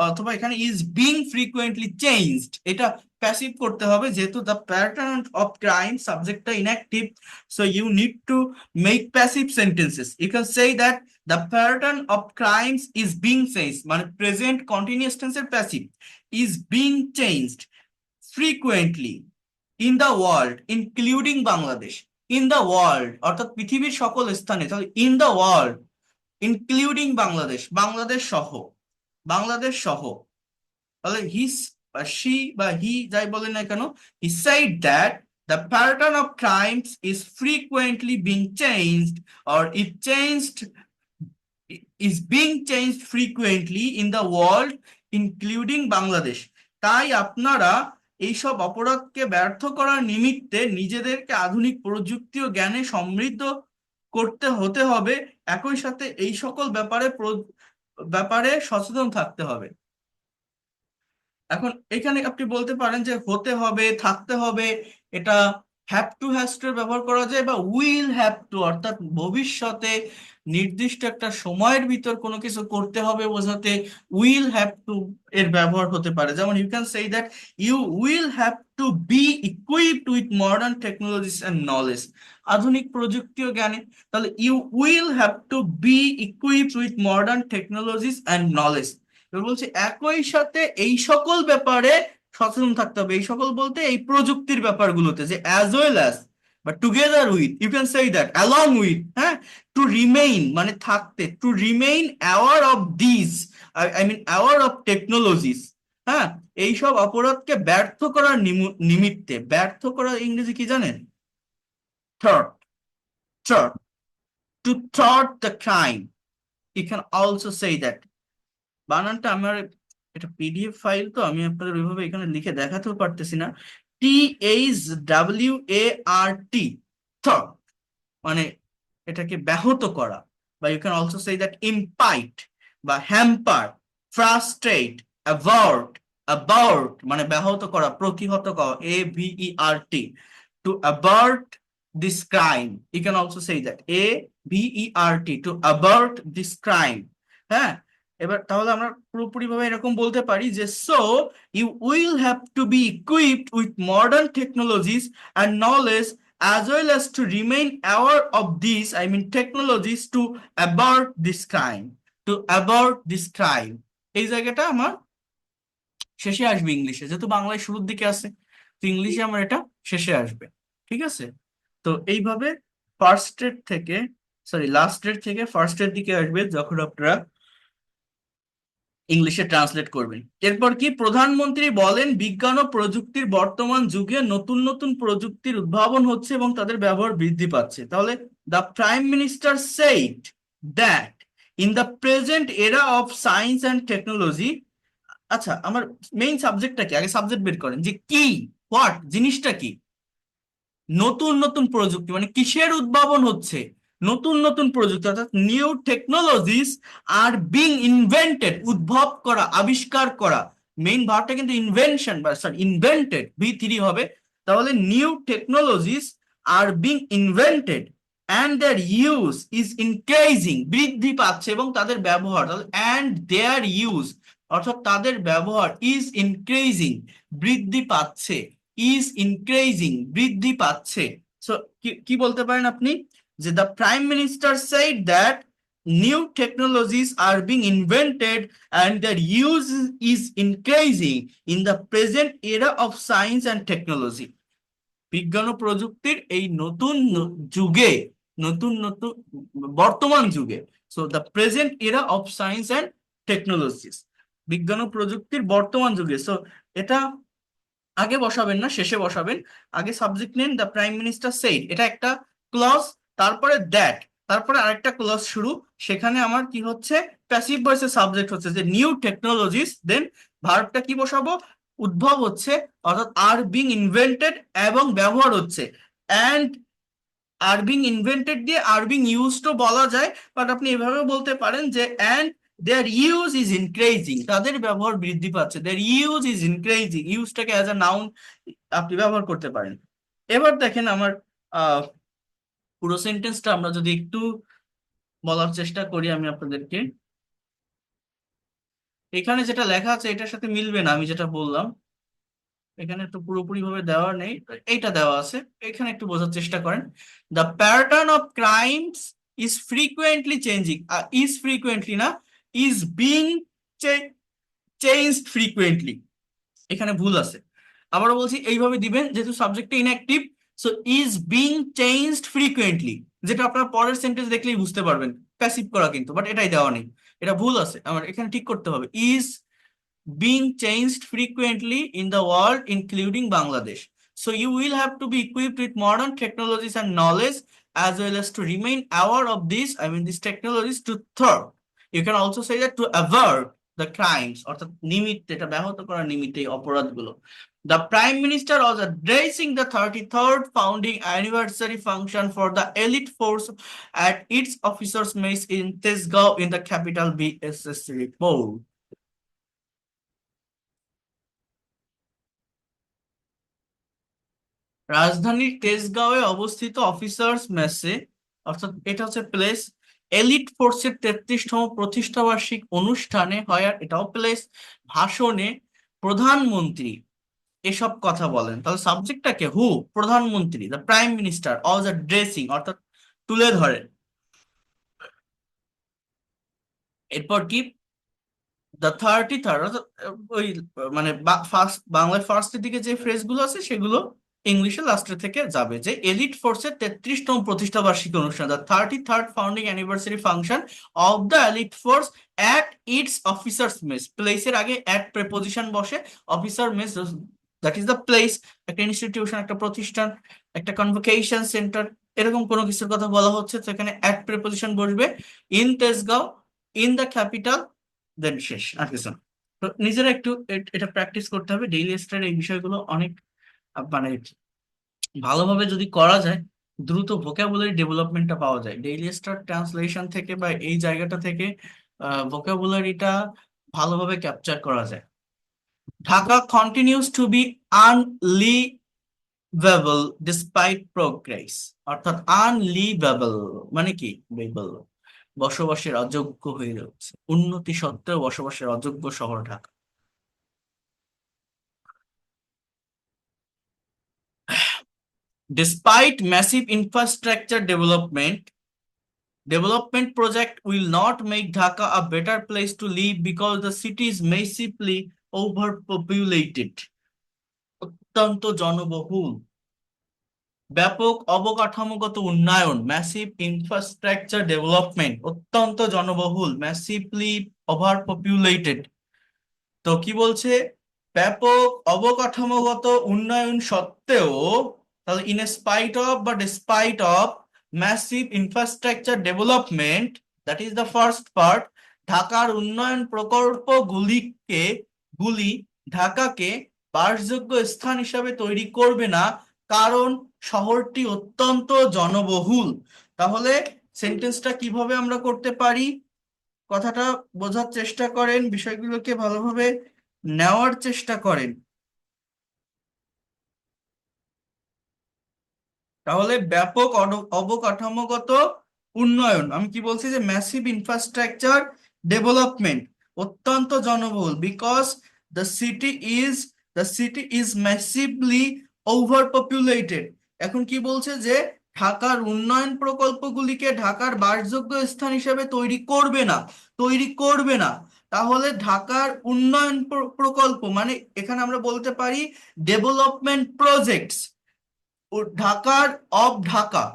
অথবা এখানে ইজ বিং ফ্রিকুয়েন্টলি চেঞ্জড, এটা প্যাসিভ করতে হবে যেহেতু দ্য প্যাটার্ন অফ ক্রাইম সাবজেক্টটা inactive. So you need to make passive sentences. You can say that the pattern of crimes is being changed, মানে প্রেজেন্ট কন্টিনিউয়াস টেন্সের passive, is being changed frequently in the world including Bangladesh. In the world অর্থাৎ পৃথিবীর সকল স্থানে, তাহলে in the world including Bangladesh, Bangladesh সহ, বাংলাদেশ সহ। তাহলে হিস বা শি বা হি যাই বলে না কেন, হি said that the pattern of crimes is frequently being changed, or it changed, is being changed frequently in the world including Bangladesh. তাই আপনারা এইসব অপরাধকে ব্যর্থ করার নিমিত্তে নিজেদেরকে আধুনিক প্রযুক্তি ও জ্ঞানে সমৃদ্ধ করতে হতে হবে, একই সাথে এই সকল ব্যাপারে সচেতন থাকতে হবে। এখন এখানে আপনি বলতে পারেন যে হতে হবে, থাকতে হবে, এটা হ্যাভ টু হ্যাজ টু এর ব্যবহার করা যায়, বা উইল হ্যাভ টু, অর্থাৎ ভবিষ্যতে নির্দিষ্ট একটা সময়ের ভিতর কোনো কিছু করতে হবে বোঝাতে উইল হ্যাভ টু এর ব্যবহার হতে পারে। যেমন you can say that you will have to be equipped with modern technologies and knowledge, আধুনিক প্রযুক্তি ও জ্ঞানে। তাহলে you will have to be equipped with modern technologies and knowledge. এবার বলছে একই সাথে এই সকল ব্যাপারে সচেতন থাকতে হবে। এই সকল বলতে এই প্রযুক্তির ব্যাপারগুলোতে, যে অ্যাজ ওয়েল অ্যাজ বা together with, you can say that along with, হ্যাঁ। টু রিমেইন মানে থাকতে, to remain aware of this, I mean aware of technologies, হ্যাঁ। এইসব অপরাধকে ব্যর্থ করার নিমিত্তে, ব্যর্থ করার ইংরেজি কি জানেন? Thwart, thwart, to thwart the crime, you can also say that. বানানটা আমার, এটা পিডিএফ ফাইল তো আমি আপনাদের ওইভাবে এখানে লিখে দেখাতেও পারতেছি না। THWART, মানে এটাকে ব্যাহত করা, বা you can also say that impede বা হ্যাম্পার, ফ্রাস্ট্রেট, অ্যাভার্ট, অ্যাবার্ট মানে ব্যাহত করা, প্রতিহত করা, AVERT, to avert this crime, you can also say that ABERT, to avert this crime, হ্যাঁ। এবার তাহলে আমরা পুরোপুরি ভাবে এরকম বলতে পারি যে so you will have to be equipped with modern technologies and knowledge as well as to remain aware of these, I mean technologies, to abort this crime, to abort this crime। এই জায়গাটা আমার শেষে আসবে ইংলিশে, যেহেতু বাংলায় শুরুর দিকে আছে, তো ইংলিশে আমার এটা শেষে আসবে। ঠিক আছে, তো এইভাবে ফার্স্ট এর থেকে, সরি লাস্ট এর থেকে ফার্স্ট এর দিকে আসবে যখন আপনারা ইংলিশে ট্রান্সলেট করবেন। এরপর কি, প্রধানমন্ত্রী বলেন বিজ্ঞান ও প্রযুক্তির বর্তমান যুগে নতুন নতুন প্রযুক্তির উদ্ভাবন হচ্ছে এবং তাদের ব্যবহার বৃদ্ধি পাচ্ছে। তাহলে the prime minister said that in the present এরা অফ সায়েন্স অ্যান্ড টেকনোলজি। আচ্ছা, আমার মেইন সাবজেক্টটা কি, আগে সাবজেক্ট বের করেন, যে কি, হোয়াট, জিনিসটা কি? নতুন নতুন প্রযুক্তি মানে কিসের উদ্ভাবন হচ্ছে? নতুন নতুন প্রযুক্তি, অর্থাৎ new technologies are being invented, উদ্ভব করা, আবিষ্কার করা। মেইন ভার্বটা কিন্তু ইনভেনশন বা সরি ইনভেন্টেড, V3 হবে। তাহলে new technologies are being invented and their use is increasing, বৃদ্ধি পাচ্ছে এবং তাদের ব্যবহার, তাহলে অ্যান্ড দেয়ার ইউজ অর্থাৎ তাদের ব্যবহার ইজ ইনক্রিজিং, বৃদ্ধি পাচ্ছে, ইজ ইনক্রিজিং, বৃদ্ধি পাচ্ছে। সো কি বলতে পারেন আপনি, যে the prime minister said that new technologies are being invented and their use is increasing in the present era of science and technology. বিজ্ঞান ও প্রযুক্তির এই নতুন যুগে, নতুন নতুন বর্তমান যুগে, সো দ্য প্রেজেন্ট এরা অফ সায়েন্স অ্যান্ড টেকনোলজিস, বিজ্ঞান ও প্রযুক্তির বর্তমান যুগে। সো এটা আগে বসাবেন না, শেষে বসাবেন। আগে সাবজেক্ট নেন দ্য প্রাইম মিনিস্টার সেইড, এটা একটা ক্লজ, তারপরে দ্যাট, তারপরে আরেকটা ক্লজ শুরু। সেখানে আমার কি হচ্ছে, প্যাসিভ ভয়েসের সাবজেক্ট হচ্ছে যে নিউ টেকনোলজিস, দেন ভার্বটা কি বসাবো, উদ্ভব হচ্ছে, অর্থাৎ আর বিং ইনভেন্টেড, এবং ব্যবহার হচ্ছে। অ্যান্ড আর বিং ইনভেন্টেড দিয়ে আর বিং ইউজড বলা যায়, বাট আপনি এভাবে বলতে পারেন যে and their use is increasing, তাদের ব্যবহার বৃদ্ধি পাচ্ছে, দেয়ার ইউজ ইজ ইনক্রিজিং, ইউজটাকে অ্যাজ আ নাউন আপনি ব্যবহার করতে পারেন। এবার দেখেন আমার পুরো সেন্টেন্সটা আমরা যদি একটু বলার চেষ্টা করি আমি আপনাদেরকে, এখানে যেটা লেখা আছে এটার সাথে মিলবে না আমি যেটা বললাম, এখানে তো পুরোপুরি ভাবে দেওয়া নেই, এইটা দেওয়া আছে, এখানে একটু বোঝার চেষ্টা করেন। The pattern of crimes is frequently changing, is frequently না, ইজ বিং চেঞ্জড ফ্রিকুয়েন্টলি, এখানে ভুল আছে। আবারও বলছি, এইভাবে দিবেন যেহেতু সাবজেক্টটা inactive, so is being changed frequently, যেটা আপনার পরের সেন্টেন্স দেখলেই বুঝতে পারবেন, প্যাসিভ করা কিন্তু, বাট এটাই দেওয়া নেই, এটা ভুল আছে, আমার এখানে ঠিক করতে হবে। Is being changed frequently in the world, including Bangladesh. So you will have to be equipped with modern technologies and knowledge, as well as to remain aware of this, these technologies to thwart. You can also say that to avert the crimes, অর্থাৎ নিমিত্ত, এটা ব্যাহত করার নিমিত্তে এই অপরাধগুলো। The Prime Minister was addressing the 33rd founding anniversary function for the elite force at its officers' mess in Tesgao in the capital, BSS report. রাজধানীর তেজগাঁওয়ে অবস্থিত অফিসার্স মেসে, অর্থাৎ এটা হচ্ছে প্লেস, এলিট ফোর্সের 33তম প্রতিষ্ঠাবার্ষিক অনুষ্ঠানে হয়, আর এটাও প্লেস, ভাষণে প্রধানমন্ত্রী এসব কথা বলেন। তাহলে সাবজেক্টটাকে হু, প্রধানমন্ত্রী, the prime minister was addressing, অর্থাৎ তুলে ধরেন। এরপর কি, দ্য 33rd, অর্থাৎ ওই মানে ফার্স্ট বাংলায় ফার্স্টের দিকে যে ফ্রেজগুলো আছে সেগুলো ইংলিশে লাস্টের থেকে যাবে, যে এলিট ফোর্সের 33তম প্রতিষ্ঠা বার্ষিকী অনুষ্ঠান, the 33rd founding anniversary function of the elite force at its officers mess, প্লেসের আগে অ্যাট প্রেপোজিশন বসে, officer mess that is the place, একটা ইনস্টিটিউশন, একটা প্রতিষ্ঠান, একটা কনভোকেশন সেন্টার, এরকম কোনো কিছুর কথা বলা হচ্ছে, তো এখানে অ্যাট প্রেপোজিশন বসবে, in Tejgaon, in the capital, then শেষ, আর কিছু না। তো নিজেরা একটু এটা প্র্যাকটিস করতে হবে, ডেইলি স্টার এই বিষয়গুলো অনেক মানে ভালোভাবে যদি করা যায়, দ্রুত ভোকাবুলারি ডেভেলপমেন্টটা পাওয়া যায় ডেইলি স্টার ট্রান্সলেশন থেকে, বা এই জায়গাটা থেকে ভোকাবুলারিটা ভালোভাবে ক্যাপচার করা যায়। Dhaka continues to be unlivable despite progress, অর্থাৎ আনলিভেবল মানে কি, বেবল, বসবাসের অযোগ্য হয়ে যাচ্ছে, উন্নতি সত্ত্বেও বসবাসের অযোগ্য শহর Dhaka. Despite massive infrastructure development project will not make Dhaka a better place to live because the city is massively overpopulated. অত্যন্ত জনবহুল, ব্যাপক অবকাঠামোগত উন্নয়ন, ম্যাসিভ ইনফ্রাস্ট্রাকচার ডেভেলপমেন্ট, অত্যন্ত জনবহুল, ম্যাসিভলি ওভার পপুলেটেড। তো কি বলছে, ব্যাপক অবকাঠামোগত উন্নয়ন সত্ত্বেও, তাহলে ইন স্পাইট অফ বা despite of massive infrastructure development, that is the first part, ঢাকার উন্নয়ন গুলি ঢাকাকে বাসযোগ্য স্থান হিসাবে তৈরি করবে না, কারণ শহরটি অত্যন্ত জনবহুল। তাহলে সেন্টেন্সটা কিভাবে আমরা করতে পারি, কথাটা বোঝার চেষ্টা করেন, বিষয়গুলোকে ভালোভাবে নেওয়ার চেষ্টা করেন। তাহলে ব্যাপক অবকাঠামোগত উন্নয়ন, আমি কি বলছি, যে ম্যাসিভ ইনফ্রাস্ট্রাকচার ডেভেলপমেন্ট, অত্যন্ত জনবহুল, because the city is the city is massively over populated. এখন কি বলছে যে ঢাকার উন্নয়ন প্রকল্পগুলিকে ঢাকার বাসযোগ্য স্থান হিসেবে তৈরি করবে না। তাহলে ঢাকার উন্নয়ন প্রকল্প মানে এখানে আমরা বলতে পারি ডেভেলপমেন্ট প্রজেক্টস ও ঢাকার অফ ঢাকা।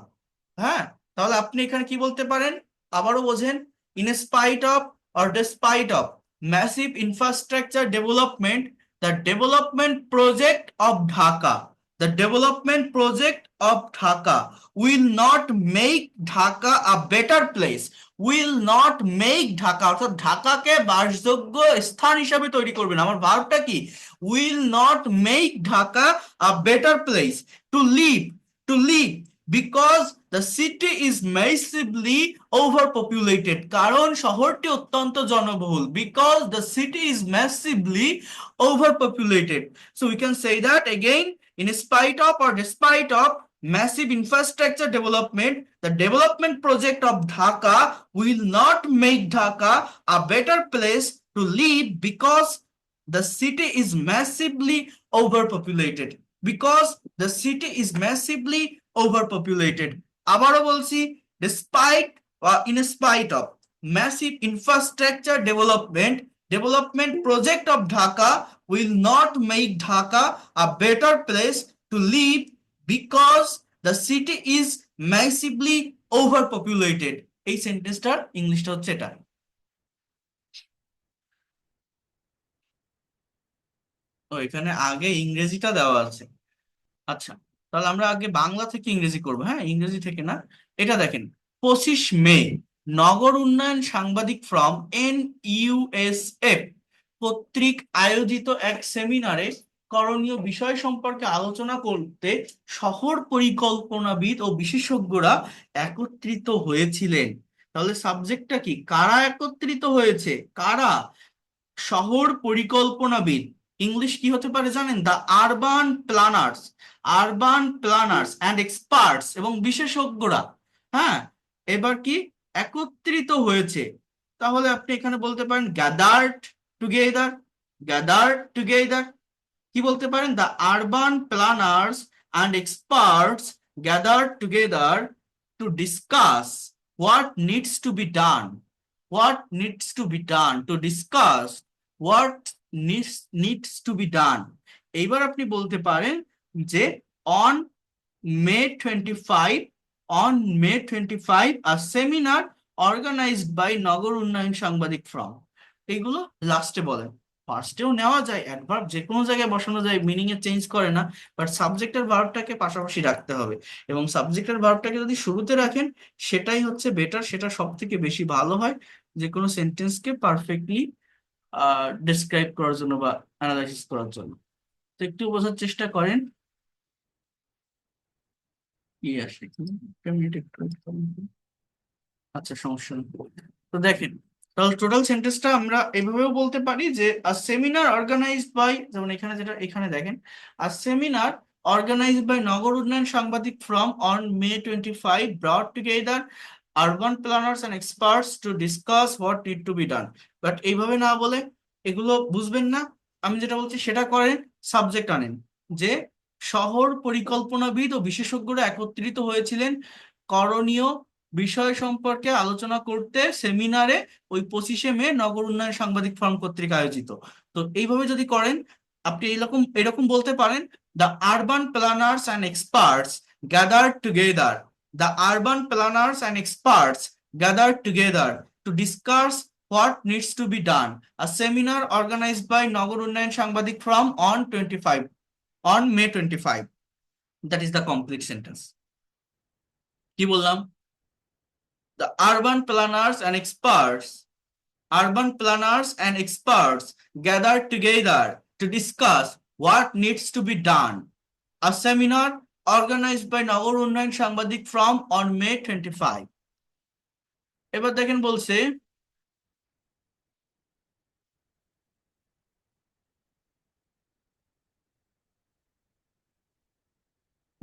হ্যাঁ, তাহলে আপনি এখানে কি বলতে পারেন, আবারও বোঝেন, in spite of or despite of massive infrastructure development, the development project of Dhaka, the development project of Dhaka will not make Dhaka a better place. Will not make Dhaka অর্থাৎ ঢাকাকে বাসযোগ্য স্থান হিসাবে তৈরি করবে না। আমার ভার্বটা কি, will not make Dhaka a better place to live to live, because the city is massively overpopulated, কারণ শহরটি অত্যন্ত জনবহুল, because the city is massively overpopulated. So we can say that again, in spite of or despite of massive infrastructure development, the development project of Dhaka will not make Dhaka a better place to live, because the city is massively overpopulated, because the city is massively overpopulated. আবারও বলছি, despite or in spite of massive infrastructure development project of Dhaka will not make Dhaka a better place to live, because the city is massively overpopulated. এই সেন্টেন্সটার ইংলিশটা হচ্ছে এটা। তো এখানে আগে ইংরেজিটা দেওয়া আছে। আচ্ছা, তাহলে আমরা আগে বাংলা থেকে ইংরেজি করবো, হ্যাঁ, ইংরেজি থেকে না। এটা দেখেন, 25 মে নগর উন্নয়ন সাংবাদিক ফ্রম NUSF কর্তৃক আয়োজিত এক সেমিনারে করণীয় বিষয় সম্পর্কে আলোচনা করতে শহর পরিকল্পনাবিদ ও বিশেষজ্ঞরা একত্রিত হয়েছিলেন। তাহলে সাবজেক্টটা কি, কারা একত্রিত হয়েছে, কারা, শহর পরিকল্পনাবিদ। ইংলিশ কি হতে পারে জানেন, the urban planners and experts, এবং বিশেষজ্ঞরা। হ্যাঁ, এবার কি, একত্রিত হয়েছে। তাহলে আপনি এখানে বলতে পারেন টুগেদার গ্যাদার্ড টুগেদার। কি বলতে পারেন, the urban planners and experts gathered together to discuss what needs to be done, to discuss what needs to be done। এইবার আপনি বলতে পারেন যে on May 25 a seminar organized by নগর উন্নয়ন সাংবাদিক ফ্রম। এইগুলো লাস্টে বলেন, ফার্স্টেও নেওয়া যায়, অ্যাডভার্ব যে কোনো জায়গায় বসানো যায়, মিনিং এ চেঞ্জ করে না, বাট সাবজেক্টের ভার্বটাকে পাশাপাশি রাখতে হবে। এবং সাবজেক্টের ভার্বটাকে যদি শুরুতে রাখেন সেটাই হচ্ছে বেটার, সেটা সব থেকে বেশি ভালো হয় যে কোনো সেন্টেন্সকে পারফেক্টলি ডিসক্রাইব করার জন্য বা অ্যানালাইসিস করার জন্য। তো একটু বোঝার চেষ্টা করেন কি আসে। একটা মিনিট একটু। আচ্ছা, সমস্যা নেই। তো দেখেন, তাহলে টোটাল সেন্টেন্সটা আমরা এভাবেও বলতে পারি যে আ সেমিনার অর্গানাইজড বাই, যেমন এখানে যেটা এখানে দেখেন, আ সেমিনার organized by নগর উন্নয়ন সাংবাদিক from on May 25 brought together urban planners and experts to discuss what need to be done। But এইভাবে না বলে, এগুলো বুঝবেন না, আমি যেটা বলছি সেটা করেন, সাবজেক্ট আনেন, যে শহর পরিকল্পনাবিদ ও বিশেষজ্ঞরা একত্রিত হয়েছিলেন করণীয় বিষয় সম্পর্কে আলোচনা করতে সেমিনারে ওই 25শে মে নগর উন্নয়ন সাংবাদিক ফোরাম কর্তৃক আয়োজিত। তো এইভাবে যদি করেন, আপনি এরকম এরকম বলতে পারেন, the urban planners and experts gathered together, the urban planners and experts gathered together to discuss what needs to be done, a seminar organized by নগর উন্নয়ন সাংবাদিক from on May 25। That is the complete sentence. কি বললাম, the urban planners and experts gathered together to discuss what needs to be done. A seminar organized by Nagor Unnayan Sangbadik from on May 25। এবার দেখেন বলছে,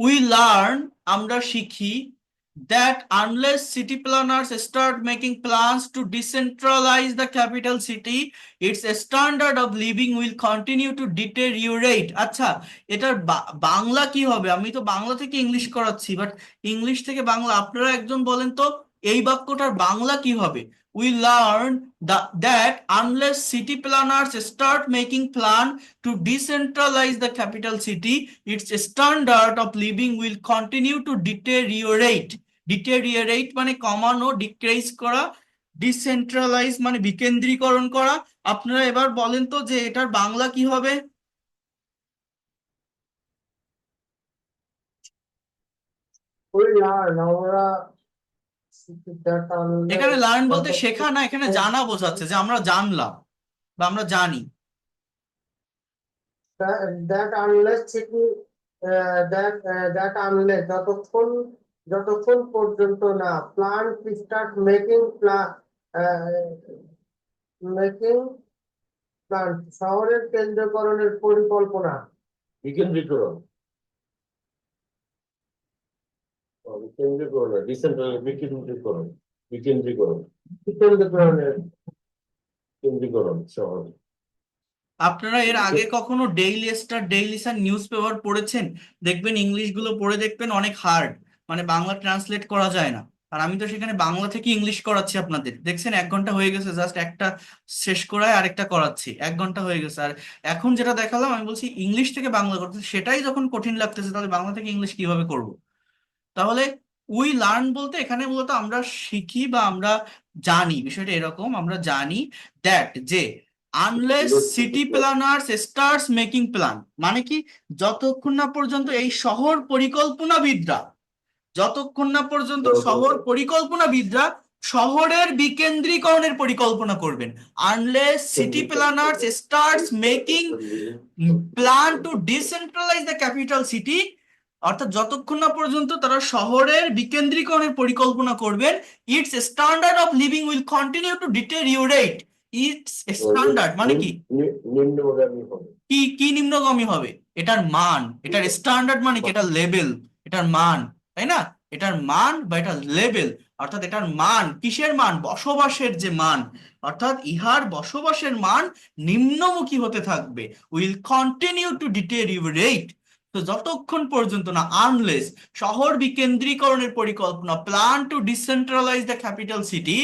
we learn আমরা শিখি that unless city planners start making plans to decentralize the capital city, its standard of living will continue to deteriorate. আচ্ছা, এটার বাংলা কি হবে? আমি তো বাংলা থেকে ইংলিশ করাচ্ছি, বাট ইংলিশ থেকে বাংলা আপনারা একজন বলেন তো, এই বাক্যটার বাংলা কি হবে? We learn that unless city planners start making plan to decentralize the capital city, its standard of living will continue to deteriorate. ডিটেরিয়ারেট মানে কমানো, ডিক্রিজ করা, ডিসেন্ট্রালাইজ মানে বিকেন্দ্রীকরণ করা। আপনারা এবার বলেন তো যে এটার বাংলা কি হবে? We learn আমরা that এখানে unless লার্ন বলতে শেখা না, এখানে যতক্ষণ জানা বোঝাচ্ছে যে আমরা জানলাম বা আমরা জানি। that unless city that unless যতক্ষণ যতক্ষণ পর্যন্ত না plan start making making plan শহরের কেন্দ্রীকরণের পরিকল্পনা বিকেন্দ্রীকরণ, কেন্দ্রীকরণ, ডিসেন্ট্রাল বিকেন্দ্রীকরণ, বিকেন্দ্রীকরণ, কেন্দ্রীকরণের কেন্দ্রীকরণ শহর। আপনারা এর আগে কখনো daily star, Daily Sun news paper পড়েছেন? দেখবেন ইংলিশ গুলো পড়ে দেখবেন অনেক হার্ড, মানে বাংলা ট্রান্সলেট করা যায় না। আর আমি তো সেখানে বাংলা থেকে ইংলিশ করাচ্ছি আপনাদের, দেখছেন 1 ঘন্টা হয়ে গেছে, জাস্ট একটা শেষ করায় আরেকটা করাচ্ছি, 1 ঘন্টা হয়ে গেছে। আর এখন যেটা দেখালাম আমি বলছি ইংলিশ থেকে বাংলা করতে, সেটাই যখন কঠিন লাগতেছে তাহলে বাংলা থেকে ইংলিশ কিভাবে করব? তাহলে উই লার্ন বলতে এখানে মূলত আমরা শিখি বা আমরা জানি, বিষয়টা এরকম, আমরা জানি দ্যাট যে unless city planners starts making plan, মানে কি, যতক্ষণ না পর্যন্ত এই শহর পরিকল্পনাবিদরা, যতক্ষণ না পর্যন্ত শহর পরিকল্পনাবিদরা শহরের বিকেন্দ্রীকরণের পরিকল্পনা করবেন, unless city planners starts making plan to decentralize the capital city, অর্থাৎ যতক্ষণ না পর্যন্ত তারা শহরের বিকেন্দ্রীকরণের পরিকল্পনা করবেন, its standard of living will continue to deteriorate. Its standard মানে কি? নিম্নগামী হবে। কি কি নিম্নগামী হবে? এটার মান, এটার স্ট্যান্ডার্ড মানে কি? এটার লেভেল, এটার মান, তাই না? এটার মান বা এটার লেভেল, অর্থাৎ এটার মান, কিসের মান? বসবাসের যে মান, অর্থাৎ ইহার বসবাসের মান নিম্নমুখী হতে থাকবে, উইল কন্টিনিউ টু ডিটেরিওরেট। তো যতক্ষণ পর্যন্ত না আনলেস শহর বিকেন্দ্রীকরণের পরিকল্পনা, plan to decentralize the capital city,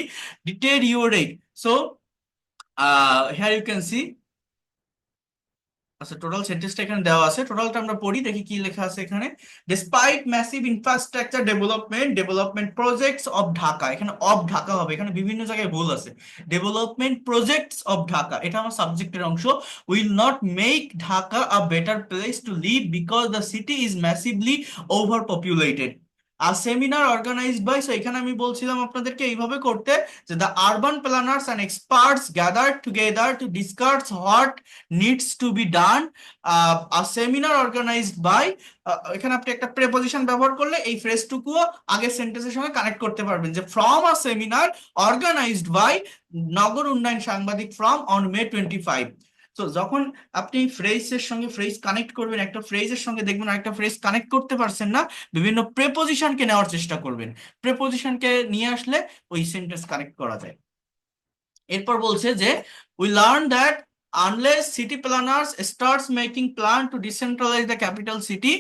deteriorate. So here you can see, আচ্ছা টোটাল সেন্টেন্সটা এখানে দেওয়া আছে, টোটালটা আমরা পড়ি, দেখি কি লেখা আছে এখানে। Despite massive infrastructure development projects of Dhaka, এখানে অফ ঢাকা হবে, এখানে বিভিন্ন জায়গায় ভুল আছে। ডেভেলপমেন্ট প্রজেক্টস অফ ঢাকা, এটা আমার সাবজেক্টের অংশ। Will not make Dhaka a better place to live because the city is massively over populated. আর সেমিনার অর্গানাইজড বাই, সো এখানে আমি বলছিলাম আপনাদেরকে এইভাবে করতে, যে the urban planners and experts gathered together to discuss what needs to be done. A seminar organized by, এখানে আপনি একটা প্রেপোজিশন ব্যবহার করলে এই ফ্রেজটুকুও আগের সেন্টেন্সের সঙ্গে কানেক্ট করতে পারবেন, যে from a seminar organized by নগর উন্নয়ন সাংবাদিক ফ্রম অন May 25। তো যখন আপনি ফ্রেজের সঙ্গে ফ্রেজ কানেক্ট করবেন, একটা ফ্রেজের সঙ্গে দেখবেন আরেকটা ফ্রেজ কানেক্ট করতে পারছেন না, বিভিন্ন প্রেপোজিশনকে নেওয়ার চেষ্টা করবেন, প্রেপোজিশনকে নিয়ে আসলে ওই সেন্টেন্স কানেক্ট করা যায়। এরপর বলছে যে we learn that unless city planners starts making plan to decentralize the capital city,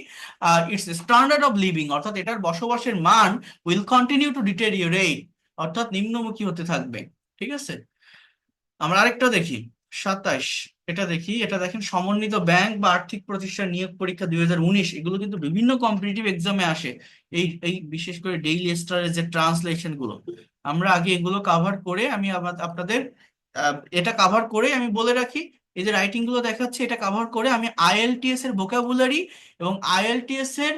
its standard of living, অর্থাৎ এটার বসবাসের মান will continue to deteriorate, অর্থাৎ নিম্নমুখী হতে থাকবে। ঠিক আছে, আমরা আরেকটা দেখি 27, এটা দেখি, এটা দেখেন, সমন্বিত ব্যাংক বা আর্থিক প্রতিষ্ঠান নিয়োগ পরীক্ষা 2019, এগুলো কিন্তু বিভিন্ন কম্পিটিটিভ এক্সামে আসে। এই এই বিশেষ করে ডেইলি স্টারের যে ট্রান্সলেশন গুলো, আমরা আগে এগুলো কাভার করে আমি আপনাদের এটা কাভার করে আমি বলে রাখি, এই যে রাইটিং গুলো দেখাচ্ছে এটা কাভার করে আমি আইএলটিএস এর ভোকাবুলারি এবং আইএলটিএস এর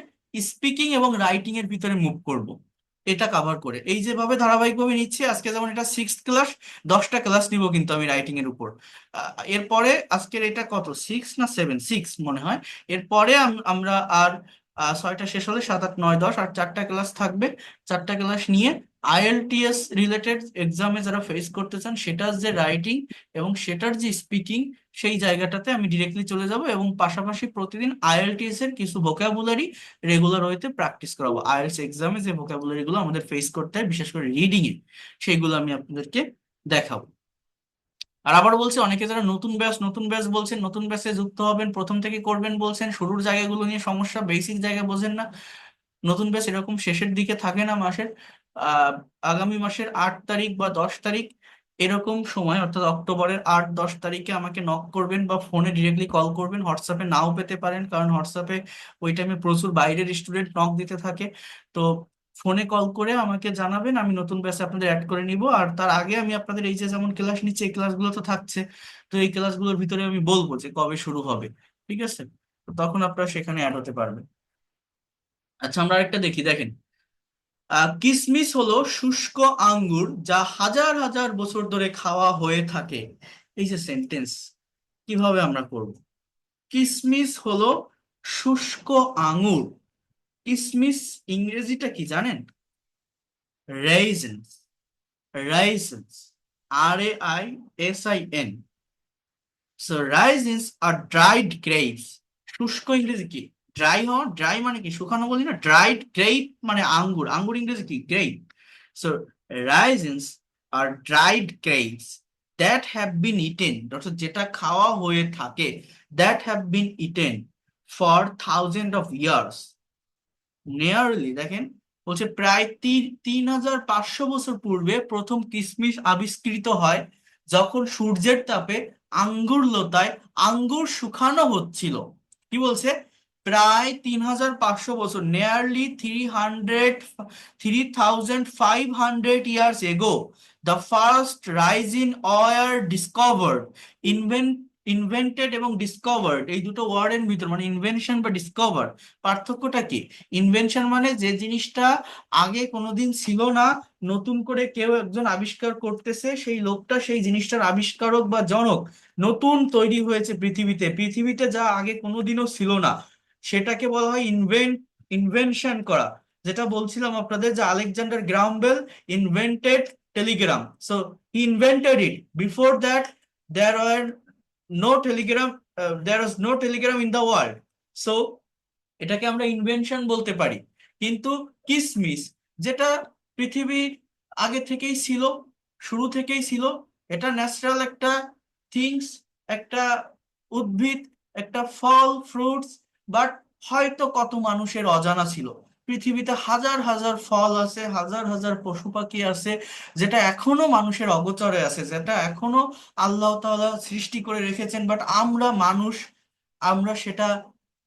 স্পিকিং এবং রাইটিং এর ভিতরে মুভ করব, এটা কাভার করে এই যেভাবে ধারাবাহিকভাবে নিচ্ছি। আজকে যেমন এটা 6th ক্লাস, 10টা ক্লাস নিব কিন্তু আমি রাইটিং এর উপর। এরপরে আজকের এটা কত, 6 না 7, 6 মনে হয়। এরপরে আমরা আর 6টা শেষ হলে 7, 8, 9, 10 আর 4টা ক্লাস থাকবে। 4টা ক্লাস নিয়ে আইএলটিএস রিলেটেড এক্সামে যারা ফেস করতে চান সেটার যে রাইটিং এবং সেটার যে স্পিকিং সেই জায়গাটাতে আমি ডিরেক্টলি চলে যাব এবং পাশাপাশি প্রতিদিন আইএলটিএস এর কিছু ভোকাবুলারি রেগুলার হইতে প্র্যাকটিস করাবো। আইএলটিএস এক্সামে যে ভোকাবুলারি গুলো আমাদের ফেস করতে হয় বিশেষ করে রিডিং এ, সেইগুলো আমি আপনাদেরকে দেখাবো। আর আবার বলছে, অনেকে যারা নতুন ব্যাচ বলছেন, নতুন ব্যাচে যুক্ত হবেন, প্রথম থেকে করবেন বলছেন, শুরুর জায়গাগুলো নিয়ে সমস্যা, বেসিক জায়গা বোঝেন না। নতুন ব্যাচ এরকম শেষের দিকে থাকে না মাসের, আহ আগামী মাসের 8 তারিখ বা 10 তারিখ এরকম সময়, অর্থাৎ অক্টোবরের 8-10 তারিখে আমাকে নক করবেন বা ফোনে ডিরেক্টলি কল করবেন। হোয়াটসঅ্যাপে নাও পেতে পারেন, কারণ হোয়াটসঅ্যাপে ওই টাইমে প্রচুর বাইরের স্টুডেন্ট নক দিতে থাকে। তো ফোনে কল করে আমাকে জানাবেন, আমি নতুন ব্যাচে আপনাদের অ্যাড করে নিব। আর তার আগে আমি আপনাদের এই যে যেমন ক্লাস নিচ্ছি, এই ক্লাসগুলো তো থাকছে, তো এই ক্লাসগুলোর ভিতরে আমি বলবো যে কবে শুরু হবে, ঠিক আছে? তো তখন আপনারা সেখানে অ্যাড হতে পারবেন। আচ্ছা, আমরা আরেকটা দেখি, দেখেন। কিসমিস হলো শুষ্ক আঙ্গুর যা হাজার হাজার বছর ধরে খাওয়া হয়ে থাকে। এই যে সেন্টেন্স, কিভাবে আমরা করব? কিসমিস হলো শুষ্ক আঙ্গুর। কিসমিস ইংরেজিটা কি জানেন? রেইজিনস। রাইসেন্স, RAISIN। So raisins are dried grapes. শুষ্ক ইংরেজি কি? ড্রাই হওয়া। ড্রাই মানে কি? শুকানো বলি না। ড্রাইড গ্রেপ মানে আঙ্গুর। আঙ্গুর ইংরেজি কি? Grape. So raisins are dried grapes that have been eaten, অর্থাৎ যেটা খাওয়া হয়ে থাকে, that have been eaten for thousand of years. Nearly, দেখেন বলছে প্রায় 3,500 বছর পূর্বে প্রথম কিসমিস আবিষ্কৃত হয়, যখন সূর্যের তাপে আঙ্গুর লতায় আঙ্গুর শুকানো হচ্ছিল। কি বলছে? প্রায় 3,500 বছর, nearly 3,500 years ago the first raisin were discovered. Invented এবং ডিসকভার্ড এই দুটো ওয়ার্ডের ভিতর, মানে ইনভেনশন বা ডিসকভার, পার্থক্যটা কি? ইনভেনশন মানে যে জিনিসটা আগে কোনোদিন ছিল না, নতুন করে কেউ একজন আবিষ্কার করতেছে, সেই লোকটা সেই জিনিসটার আবিষ্কারক বা জনক, নতুন তৈরি হয়েছে পৃথিবীতে, পৃথিবীতে যা আগে কোনোদিনও ছিল না, সেটাকে বলা হয় ইনভেনশন করা। যেটা বলছিলাম আপনাদের, যে Alexander Graham Bell invented telegram. So he invented it, before that there were there was no telegram in the world. So এটাকে আমরা ইনভেনশন বলতে পারি। কিন্তু কিসমিস, যেটা পৃথিবীর আগে থেকেই ছিল, শুরু থেকেই ছিল, এটা ন্যাচারাল একটা থিংস, একটা উদ্ভিদ, একটা ফল, ফ্রুটস, বাট হয়তো কত মানুষের অজানা ছিল। পৃথিবীতে হাজার হাজার ফল আছে, হাজার হাজার পশু পাখি আছে, যেটা এখনো মানুষের অগোচরে আছে, যেটা এখনো আল্লাহ তাআলা সৃষ্টি করে রেখেছেন, বাট আমরা মানুষ, আমরা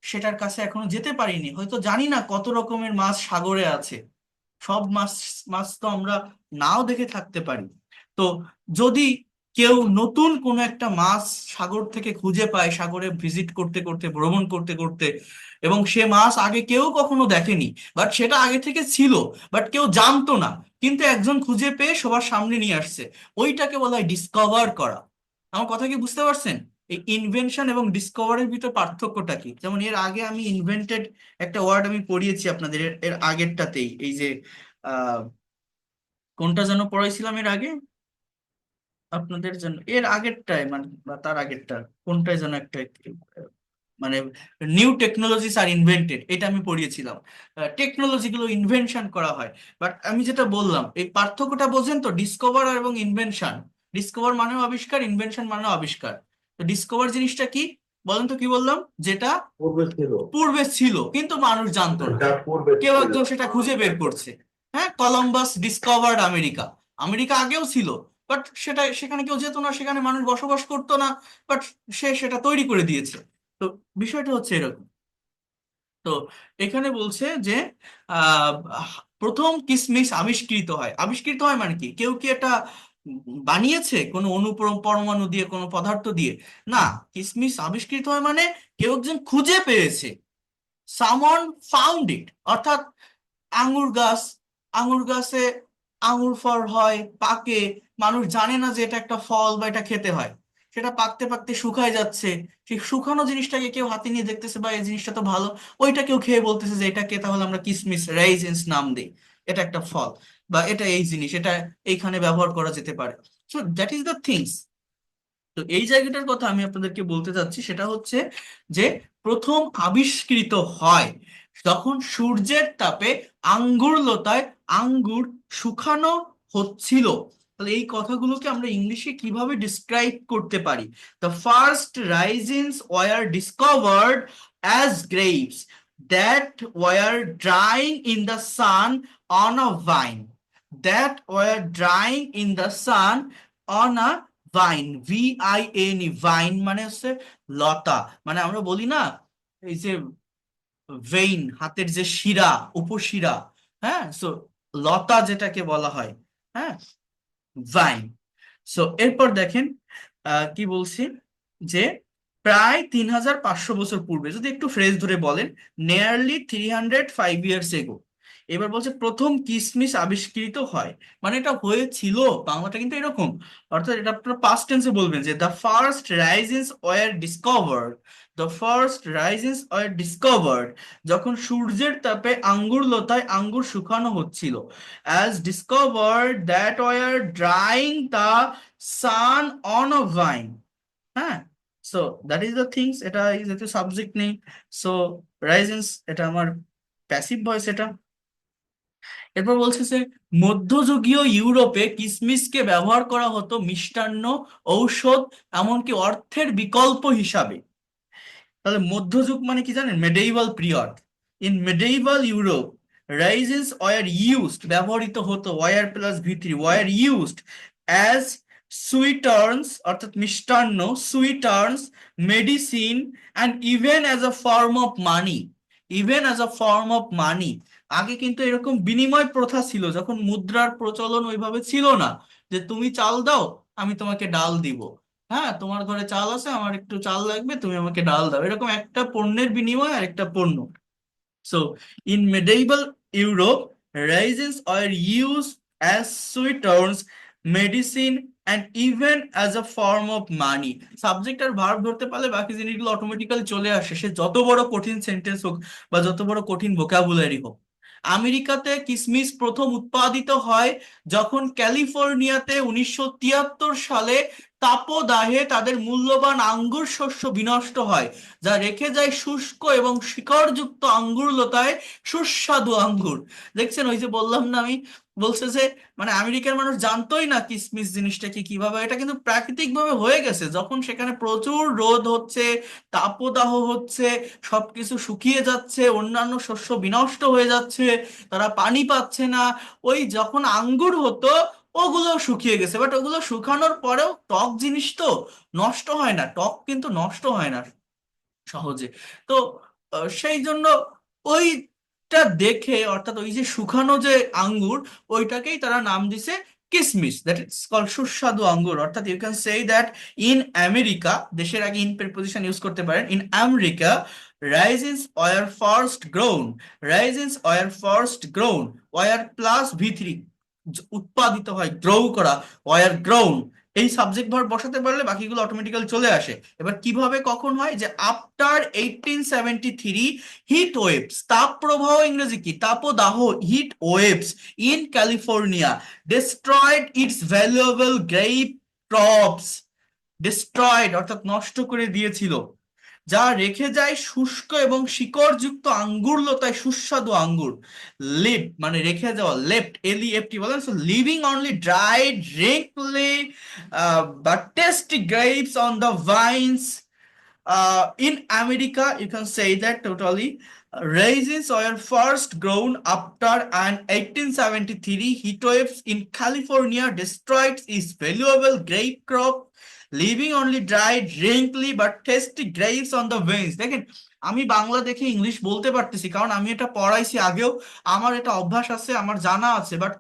সেটার কাছে এখনো যেতে পারিনি। হয়তো জানি না কত রকমের মাছ সাগরে আছে, সব মাছ মাছ তো আমরা নাও দেখে থাকতে পারি। তো যদি কেউ নতুন কোনো একটা মাছ সাগর থেকে খুঁজে পায়, সাগরে ভিজিট করতে করতে, ভ্রমণ করতে করতে, এবং সে মাছ আগে কেউ কখনো দেখেনি, বাট সেটা আগে থেকে ছিল, বাট কেউ জানতো না, কিন্তু একজন খুঁজে পেয়ে সবার সামনে নিয়ে আসছে, ওইটাকে বলা হয় ডিসকভার করা। আমার কথা কি বুঝতে পারছেন? এই ইনভেনশন এবং ডিসকভারের ভিতর পার্থক্যটা কি? যেমন এর আগে আমি ইনভেন্টেড একটা ওয়ার্ড আমি পড়িয়েছি আপনাদের, এর আগেরটাতেই, এই যে আহ কোনটা যেন পড়াইছিলাম এর আগে আপনাদের জন্য, এর আগেরটায় মানে বা তার আগেরটা, কোনটায় যেন একটা মানে নিউ টেকনোলজিস আর ইনভেন্টেড, এটা আমি পড়িয়েছিলাম। টেকনোলজি গুলো ইনভেনশন করা হয়, বাট আমি যেটা বললাম এই পার্থক্যটা বোঝেন তো, ডিসকভার এবং ইনভেনশন। ডিসকভার মানেও আবিষ্কার, ইনভেনশন মানেও আবিষ্কার। তো ডিসকভার জিনিসটা কি বলেন তো? কি বললাম? যেটা পূর্বে ছিল, পূর্বে ছিল কিন্তু মানুষ জানতো না, যা পূর্বে কেউ ছিল। একজন সেটা খুঁজে বের করছে। হ্যাঁ, কলম্বাস ডিসকভার্ড আমেরিকা। আমেরিকা আগেও ছিল, বাট সেখানে কেউ যেত না, সেখানে মানুষ বসবাস করতো না, বাট সে সেটা তৈরি করে দিয়েছে। তো বিষয়টা হচ্ছে এরকম। তো এখানে বলছে যে আহ প্রথম কিসমিস আবিষ্কৃত হয়। আবিষ্কৃত হয় মানে কি? কেউ কি এটা বানিয়েছে কোনো পরমাণু দিয়ে, কোনো পদার্থ দিয়ে? না। কিসমিস আবিষ্কৃত হয় মানে কেউ একজন খুঁজে পেয়েছে, সামন ফাউন্ড ইট। অর্থাৎ আঙ্গুর গাছ, আঙ্গুর গাছে আঙ্গুর ফল হয়, পাকে, মানুষ জানে না যে এটা একটা ফল বা এটা খেতে হয়, সেটা পাকতে পাকতে শুকায় যাচ্ছে, সেই শুকানো জিনিসটাকে কেউ হাতে নিয়ে দেখতেছে, বা এই জিনিসটা তো ভালো, ওইটা কেউ খেয়ে বলতেছে যে এটাকে তাহলে আমরা কিসমিস রাইজিনস নাম দিই, এটা একটা ফল, বা এটা এই জিনিস, এটা এইখানে ব্যবহার করা যেতে পারে। So that is the things. তো এই জায়গাটার কথা আমি আপনাদেরকে বলতে চাচ্ছি, সেটা হচ্ছে যে প্রথম আবিষ্কৃত হয় যখন সূর্যের তাপে আঙ্গুর লতায় আঙ্গুর শুকানো হচ্ছিল। তাহলে এই কথাগুলোকে আমরা ইংলিশে কিভাবে ডিসক্রাইব করতে পারি? The first raisins were discovered as grapes that were drying in the sun on a vine, that were drying in the sun on a vine, VIN, vine মানে হচ্ছে লতা। মানে আমরা বলি না এই যে ভেইন, হাতের যে শিরা, উপশিরা, হ্যাঁ, সো লতা যেটাকে বলা হয়, হ্যাঁ, ভাইন। সো এরপর দেখেন কি বলছি, যে প্রায় 3500 বছর পূর্বে, যদি একটু ফ্রেজ ধরে বলেন, নিয়ারলি 305 ইয়ার্স এগো। এবার বলছে প্রথম কিসমিস আবিষ্কৃত হয়, মানে এটা হয়েছিল, বাংলাটা কিন্তু এরকম। অর্থাৎ এটা আপনার পাস্ট টেন্সে বলবেন যে the first raisins were discovered, the first raisins were discovered, যখন সূর্যের তাপে আঙ্গুর লতায় আঙ্গুর শুকানো হচ্ছিল, as discovered that were drying the sun on a vine, হ্যাঁ। So that is the things, এটা ইজ একটা সাবজেক্ট নেই। সো রাইজেন্স এটা আমার প্যাসিভ ভয়েস এটা। এরপর বলছে যে মধ্যযুগীয় ইউরোপে কিসমিসকে ব্যবহার করা হতো মিষ্টান্ন, ঔষধ, এমনকি অর্থের বিকল্প হিসাবে। তাহলে মধ্যযুগ মানে কি জানেন? Medieval period. In medieval Europe raisins were used, ব্যবহৃত হতো, were plus V3, were used as sweeteners, অর্থাৎ মিষ্টান্ন, sweeteners, medicine, and even as a form of money, even as a form of money. আগে কিন্তু এরকম বিনিময় প্রথা ছিল, যখন মুদ্রার প্রচলন ওইভাবে ছিল না, যে তুমি চাল দাও আমি তোমাকে ডাল দিব, হ্যাঁ, তোমার ঘরে চাল আছে আমার একটু চাল লাগবে তুমি আমাকে ডাল দাও, এরকম একটা পণ্যের বিনিময় আর একটা পণ্য। So in medieval Europe raisins were used as sweeteners, medicine, and even as a form of money. Subject আর ভার্ব ধরতে পারলে বাকি জিনিসগুলো অটোমেটিক্যালি চলে আসে, সে যত বড় কঠিন সেন্টেন্স হোক বা যত বড় কঠিন ভোকাবুলারি হোক। আমেরিকাতে কিসমিস প্রথম উৎপাদিত হয় যখন ক্যালিফোর্নিয়াতে 1973 সালে তাপদাহে তাদের মূল্যবান আঙ্গুর শস্য বিনষ্ট হয়, যা রেখে যায় শুষ্ক এবং শিকড়যুক্ত আঙ্গুর লতায় সুস্বাদু আঙ্গুর। দেখছেন, ওই যে বললাম না আমি, বলছে যে মানে আমেরিকার মানুষ জানতোই না কিসমিস জিনিসটা কি, কিভাবে এটা কিন্তু প্রাকৃতিক ভাবে হয়ে গেছে, যখন সেখানে প্রচুর রোদ হচ্ছে, তাপদাহ হচ্ছে, সবকিছু শুকিয়ে যাচ্ছে, অন্যান্য শস্য বিনষ্ট হয়ে যাচ্ছে, তারা পানি পাচ্ছে না, ওই যখন আঙ্গুর হতো ওগুলো শুকিয়ে গেছে, বাট ওগুলো শুকানোর পরেও টক জিনিস তো নষ্ট হয় না, টক কিন্তু নষ্ট হয় না সহজে। তো সেই জন্য ওইটা দেখে, অর্থাৎ ওই যে শুকানো যে আঙ্গুর, ওইটাকেই তারা নাম দিছে কিসমিস, দ্যাট ইজ কল্ড সুস্বাদু আঙ্গুর। অর্থাৎ you can say that in America, দেশের আগে ইন প্রিপোজিশন ইউজ করতে পারেন, in America raisins were first grown, raisins were first grown, were plus V3, উৎপাদিত হয়, গ্রো করা, ওয়ার গ্রোন, এই সাবজেক্ট ভার্ব বসাতে পারলে বাকিগুলো অটোমেটিক্যালি চলে আসে। এবার কিভাবে কখন হয়, যে আফটার 1873 হিট ওয়েভস, তাপ প্রবাহ ইংরেজি কি, তাপদাহ, heat waves in California destroyed its valuable grape crops, destroyed অর্থাৎ নষ্ট করে দিয়েছিল, যা রেখে যায় শুষ্ক এবং শিকড়যুক্ত আঙ্গুর লতায় সুস্বাদু আঙ্গুর। লিভ মানে রেখে যাওয়া, লেফট, LEFT বলেন, so living only dried wrinkly but tasty grapes on the vines. In America, you can say that totally. Raisins were first grown after an 1873 heat waves in California destroyed its valuable grape crop, leaving only dried, wrinkly but tasty grapes on the vines. দেখেন, আমি বাংলা দেখে ইংলিশ বলতে পারতেছি, কারণ আমি এটা পড়াইছি আগেও, আমার এটা অভ্যাস আছে, আমার জানা আছে, বাট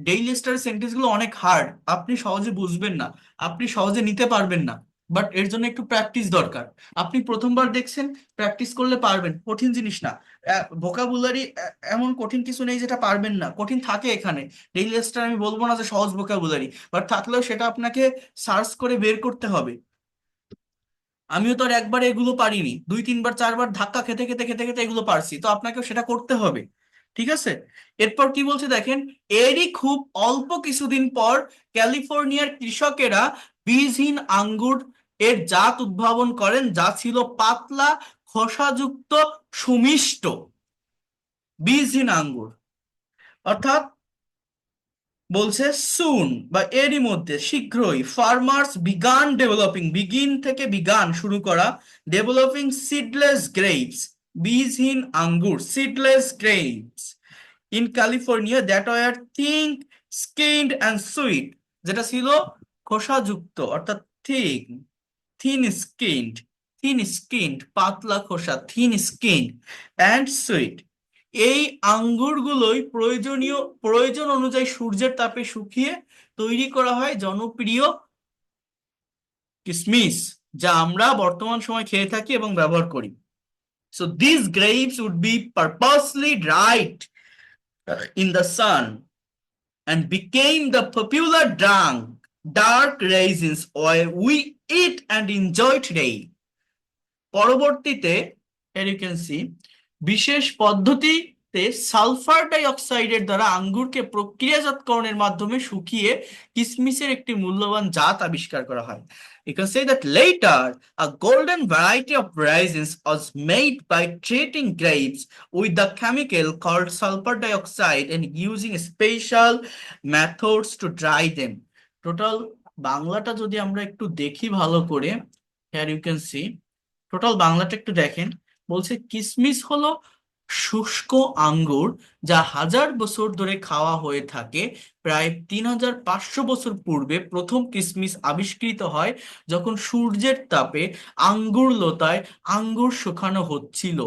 ডেইলি স্টারের সেন্টেন্স গুলো অনেক হার্ড, আপনি সহজে বুঝবেন না, আপনি সহজে নিতে পারবেন না, বাট এর জন্য একটু প্র্যাকটিস দরকার। আপনি প্রথমবার দেখছেন, প্র্যাকটিস করলে পারবেন, কঠিন জিনিস না। ভোকাবুলারি এমন কঠিন কিছু নেই যেটা পারবেন না, কঠিন থাকে এখানে। ডেইলি স্টার আমি বলবো না যে সহজ ভোকাবুলারি, বাট থাকলেও সেটা আপনাকে সার্চ করে বের করতে হবে। আমিও তো আর একবার এগুলো পারিনি, 2-3বার 4বার ধাক্কা খেতে খেতে খেতে খেতে এগুলো পারছি, তো আপনাকেও সেটা করতে হবে, ঠিক আছে। এরপর কি বলছে দেখেন, এরই খুব অল্প কিছুদিন পর ক্যালিফোর্নিয়ার কৃষকেরা বীজহীন আঙ্গুর এর জাত উদ্ভাবন করেন, যা ছিল পাতলা খোসাযুক্ত সুমিষ্ট বীজহীন আঙ্গুর। অর্থাৎ বলছে সুন বা এরই মধ্যে শীঘ্রই ফার্মার্স বিগিন থেকে শুরু করা ডেভেলপিং সিডলেস গ্রেপস, বীজহীন আঙ্গুর, seedless grapes in California that were thick skinned and sweet, যেটা ছিল খোসাযুক্ত অর্থাৎ থিন স্কিনড পাতলা খোসা, থিন স্কিনড অ্যান্ড সুইট। এই আঙ্গুরগুলোই প্রয়োজন অনুযায়ী সূর্যের তাপে শুকিয়ে তৈরি করা হয় জনপ্রিয় কিসমিস, যা আমরা বর্তমান সময় খেয়ে থাকি এবং ব্যবহার করি। So these grapes would be purposely dried in the sun and became the popular dark raisins oil we eat and enjoy today. পরবর্তীতে here you can see বিশেষ পদ্ধতিতে সালফার ডাই অক্সাইডের দ্বারা আঙ্গুরকে প্রক্রিয়াজাতকরণের মাধ্যমে শুকিয়ে কিসমিসের একটি মূল্যবান জাত আবিষ্কার করা হয়। You can say that later a golden variety of raisins was made by treating grapes with the chemical called sulfur dioxide and using special methods to dry them. Total বাংলাটা যদি আমরা একটু দেখি ভালো করে, here you can see total বাংলাটা একটু দেখেন। বলছে কিসমিস হলো শুষ্ক আঙ্গুর যা হাজার বছর ধরে খাওয়া হয়ে থাকে। প্রায় 3500 বছর পূর্বে প্রথম কিসমিস আবিষ্কৃত হয় যখন সূর্যের তাপে আঙ্গুর লতায় আঙ্গুর শুকানো হচ্ছিল।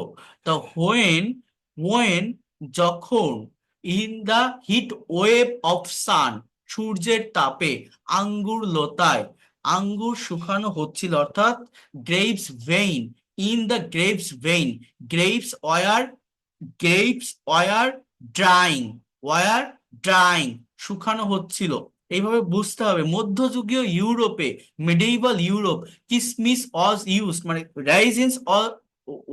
তা হোয়েন যখন in the heat wave of sun, সূর্যের তাপে আঙ্গুর লতায় আঙ্গুর শুকানো হচ্ছিল, অর্থাৎ grapes vine, in the grapes vine, grapes were drying, শুকানো হচ্ছিল। এইভাবে বুঝতে হবে মধ্যযুগীয় ইউরোপে, মিডিয়েভাল ইউরোপ, কিসমিস ওয়াজ ইউজড, মানে রাইজিনস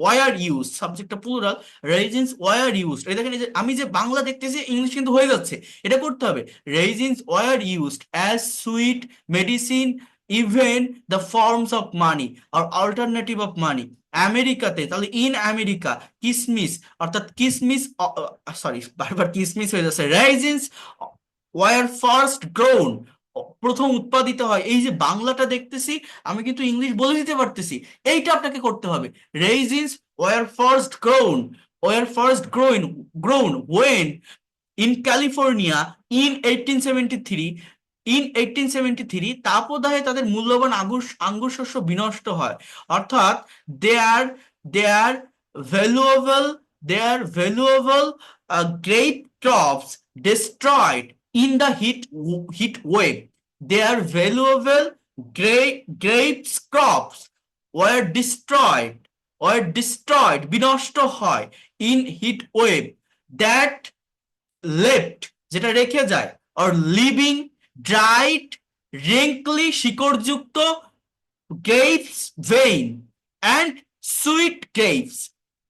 ওয়ার ইউজ, সাবজেক্টটা প্লুরাল, রাইজিনস ওয়ার ইউজড। এই দেখেন, এই যে আমি যে বাংলা দেখতেছি ইংলিশ কিন্তু হয়ে যাচ্ছে, এটা করতে হবে। Raisins were used as sweet medicine, even the forms of money আর অল্টারনেটিভ অফ মানি। আমেরিকাতে, তাহলে ইন আমেরিকা কিসমিস, অর্থাৎ কিসমিস, সরি বারবার কিসমিস হয়ে যাচ্ছে, রাইজিনস ওয়ার ফার্স্ট গ্রোন, প্রথম উৎপাদিত হয়। এই যে বাংলাটা দেখতেছি আমি কিন্তু ইংলিশ বলে দিতে পারতেছি, এইটা আপনাকে করতে হবে। raisins were first grown when in California in 1873 তাপদাহে তাদের মূল্যবান আঙ্গুর শস্য বিনষ্ট হয়। অর্থাৎ দেয়ার valuable grape crops destroyed in the heat wave. Their valuable grapes crops were destroyed বিনষ্ট হয় in heat wave that left, যেটা রেখে যায়, or leaving dried wrinkly শিকড়যুক্ত grapes vein and sweet grapes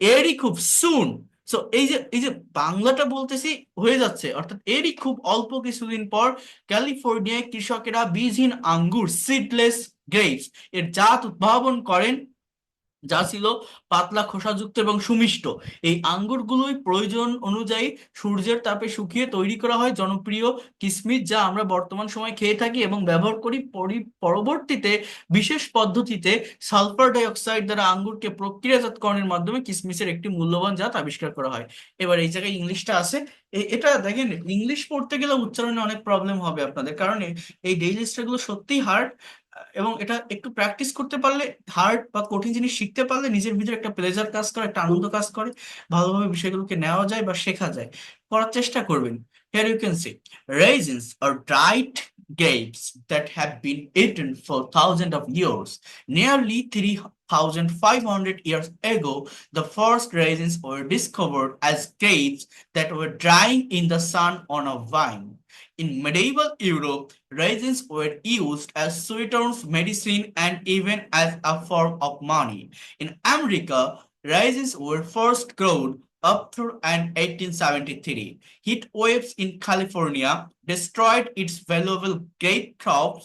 এরই খুব soon। সো এই যে বাংলাটা বলতেছি হয়ে যাচ্ছে, অর্থাৎ এরই খুব অল্প কিছুদিন পর ক্যালিফোর্নিয়ায় কৃষকেরা বীজহীন আঙ্গুর, সিডলেস গ্রেপস এর জাত উদ্ভাবন করেন, যা ছিল পাতলা খোসাযুক্ত এবং সুমিষ্ট। এই আঙ্গুরগুলোই প্রয়োজন অনুযায়ী সূর্যের তাপে শুকিয়ে তৈরি করা হয় জনপ্রিয় কিসমিস, যা আমরা বর্তমান সময়ে খেয়ে থাকি এবং ব্যবহার করি। পরবর্তীতে বিশেষ পদ্ধতিতে সালফার ডাই অক্সাইড দ্বারা আঙ্গুরকে প্রক্রিয়াজাতকরণের মাধ্যমে কিসমিসের একটি মূল্যবান জাত আবিষ্কার করা হয়। এবার এই জায়গায় ইংলিশটা আছে, এটা দেখেন ইংলিশ পড়তে গেলে উচ্চারণে অনেক প্রবলেম হবে আপনাদের, কারণ এই ডেইলি গুলো সত্যিই হার্ড, এবং এটা একটু প্র্যাকটিস করতে পারলে, হার্ড বা কঠিন জিনিস শিখতে পারলে নিজের ভিতরে একটা প্লেজার কাজ করে, একটা আনন্দ কাজ করে, ভালোভাবে বিষয়গুলোকে নেওয়া যায় বা শেখা যায়। করার চেষ্টা করবেন। Here you can see raisins are dried grapes that have been eaten for thousands of years. Nearly 3,500 years ago, the first raisins were discovered as grapes that were drying in the sun on a vine. In medieval Europe, raisins were used as sweeteners, medicine, and even as a form of money. In America, raisins were first grown up through 1873. Heat waves in California destroyed its valuable grape crops,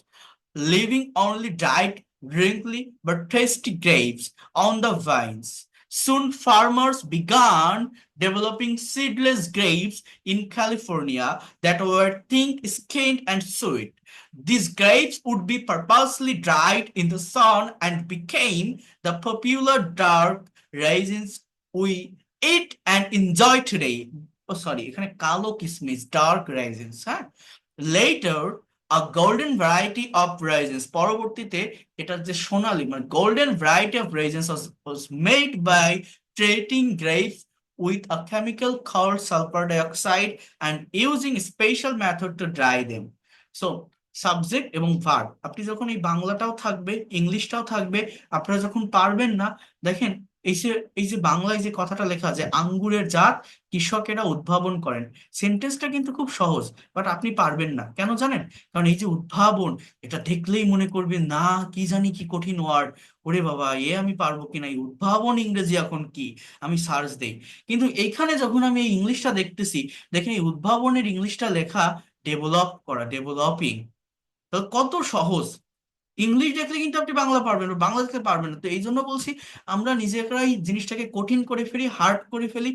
leaving only dried, wrinkly but tasty grapes on the vines. Soon farmers began developing seedless grapes in California that were thin-skinned and sweet. These grapes would be purposely dried in the sun and became the popular dark raisins we eat and enjoy today. Oh, sorry, এখানে কালো কিসমিস, dark raisins, হ্যাঁ? Later, a golden variety of raisins, পরবর্তীতে এটা যে সোনালী মানে golden variety of raisins was made by treating grapes with a chemical called sulfur dioxide and using special method to dry them. So subject এবং ভার্ব, আপনি যখন এই বাংলাটাও থাকবে ইংলিশটাও থাকবে, আপনারা যখন পারবেন না, দেখেন এই যে বাংলায় যে কথাটা লেখা আছে, আঙ্গুরের জাত কৃষকেরা উদ্ভাবন করেন, সেন্টেন্সটা কিন্তু খুব সহজ, বাট আপনি পারবেন না কেন জানেন? কারণ এই যে উদ্ভাবন, এটা দেখলেই মনে করবেন না কি জানি কি কঠিন ওয়ার্ড, ওরে বাবা আমি পারবো কিনা, এই উদ্ভাবন ইংরেজি এখন কি, আমি সার্চ দেই। কিন্তু এইখানে যখন আমি এই ইংলিশটা দেখতেছি, দেখেন এই উদ্ভাবনের ইংলিশটা লেখা ডেভেলপ করা, ডেভেলপিং, তো কত সহজ। ইংলিশ দেখলে কিন্তু আপনি বাংলা পারবেন না, বাংলা দেখতে পারবেন না। তো এই জন্য বলছি, আমরা নিজেরাই জিনিসটাকে কঠিন করে ফেলি, হার্ড করে ফেলি।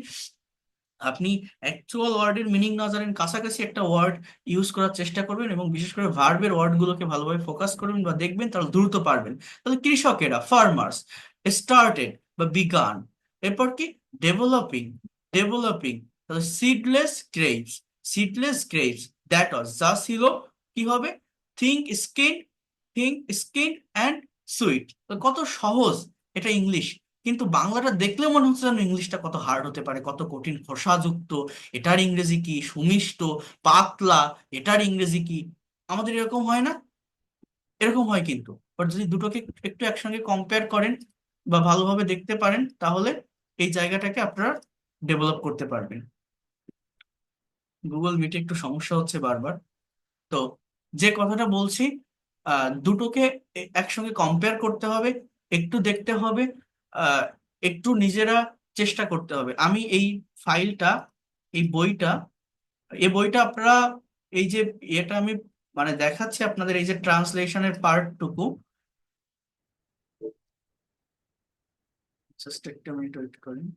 আপনি অ্যাকচুয়াল ওয়ার্ডের মিনিং না জানেন, কাছাকাছি একটা ওয়ার্ড ইউজ করার চেষ্টা করবেন এবং বিশেষ করে ভার্বের ওয়ার্ডগুলোকে ভালোভাবে ফোকাস করবেন বা দেখবেন, তাহলে দ্রুত পারবেন। তাহলে কৃষকেরা, ফার্মার্স, স্টার্টেড বা বিগান, এরপর কি ডেভেলপিং, ডেভেলপিং, তাহলে seedless grapes, seedless grapes, that was, যা ছিল কি হবে, think skin, think skin and sweet. কত সহজ এটা ইংলিশ, কিন্তু বাংলাটা দেখলে মনে হচ্ছে যেন ইংলিশটা কত হার্ড হতে পারে, কত কঠিন, খোসাযুক্ত, এটার ইংরেজি কি, সুমিষ্ট, পাতলা, এটার ইংরেজি কি। আমাদের এরকম হয় না? এরকম হয় কিন্তু, বাট যদি দুটোকে একটু একসঙ্গে কম্পেয়ার করেন বা ভালোভাবে দেখতে পারেন, তাহলে এই জায়গাটাকে আপনারা ডেভেলপ করতে পারবেন। গুগল মিটে একটু সমস্যা হচ্ছে বারবার। তো যে কথাটা বলছি, দুটোকে একসঙ্গে কম্পেয়ার করতে হবে, একটু দেখতে হবে, আহ, একটু নিজেরা চেষ্টা করতে হবে। আমি এই ফাইলটা, এই বইটা, এই বইটা আপনারা, এই যে এটা আমি মানে দেখাচ্ছি আপনাদের, এই যে ট্রান্সলেশনের পার্টটুকু, জাস্ট একটা মিনিট ওয়েট করেন।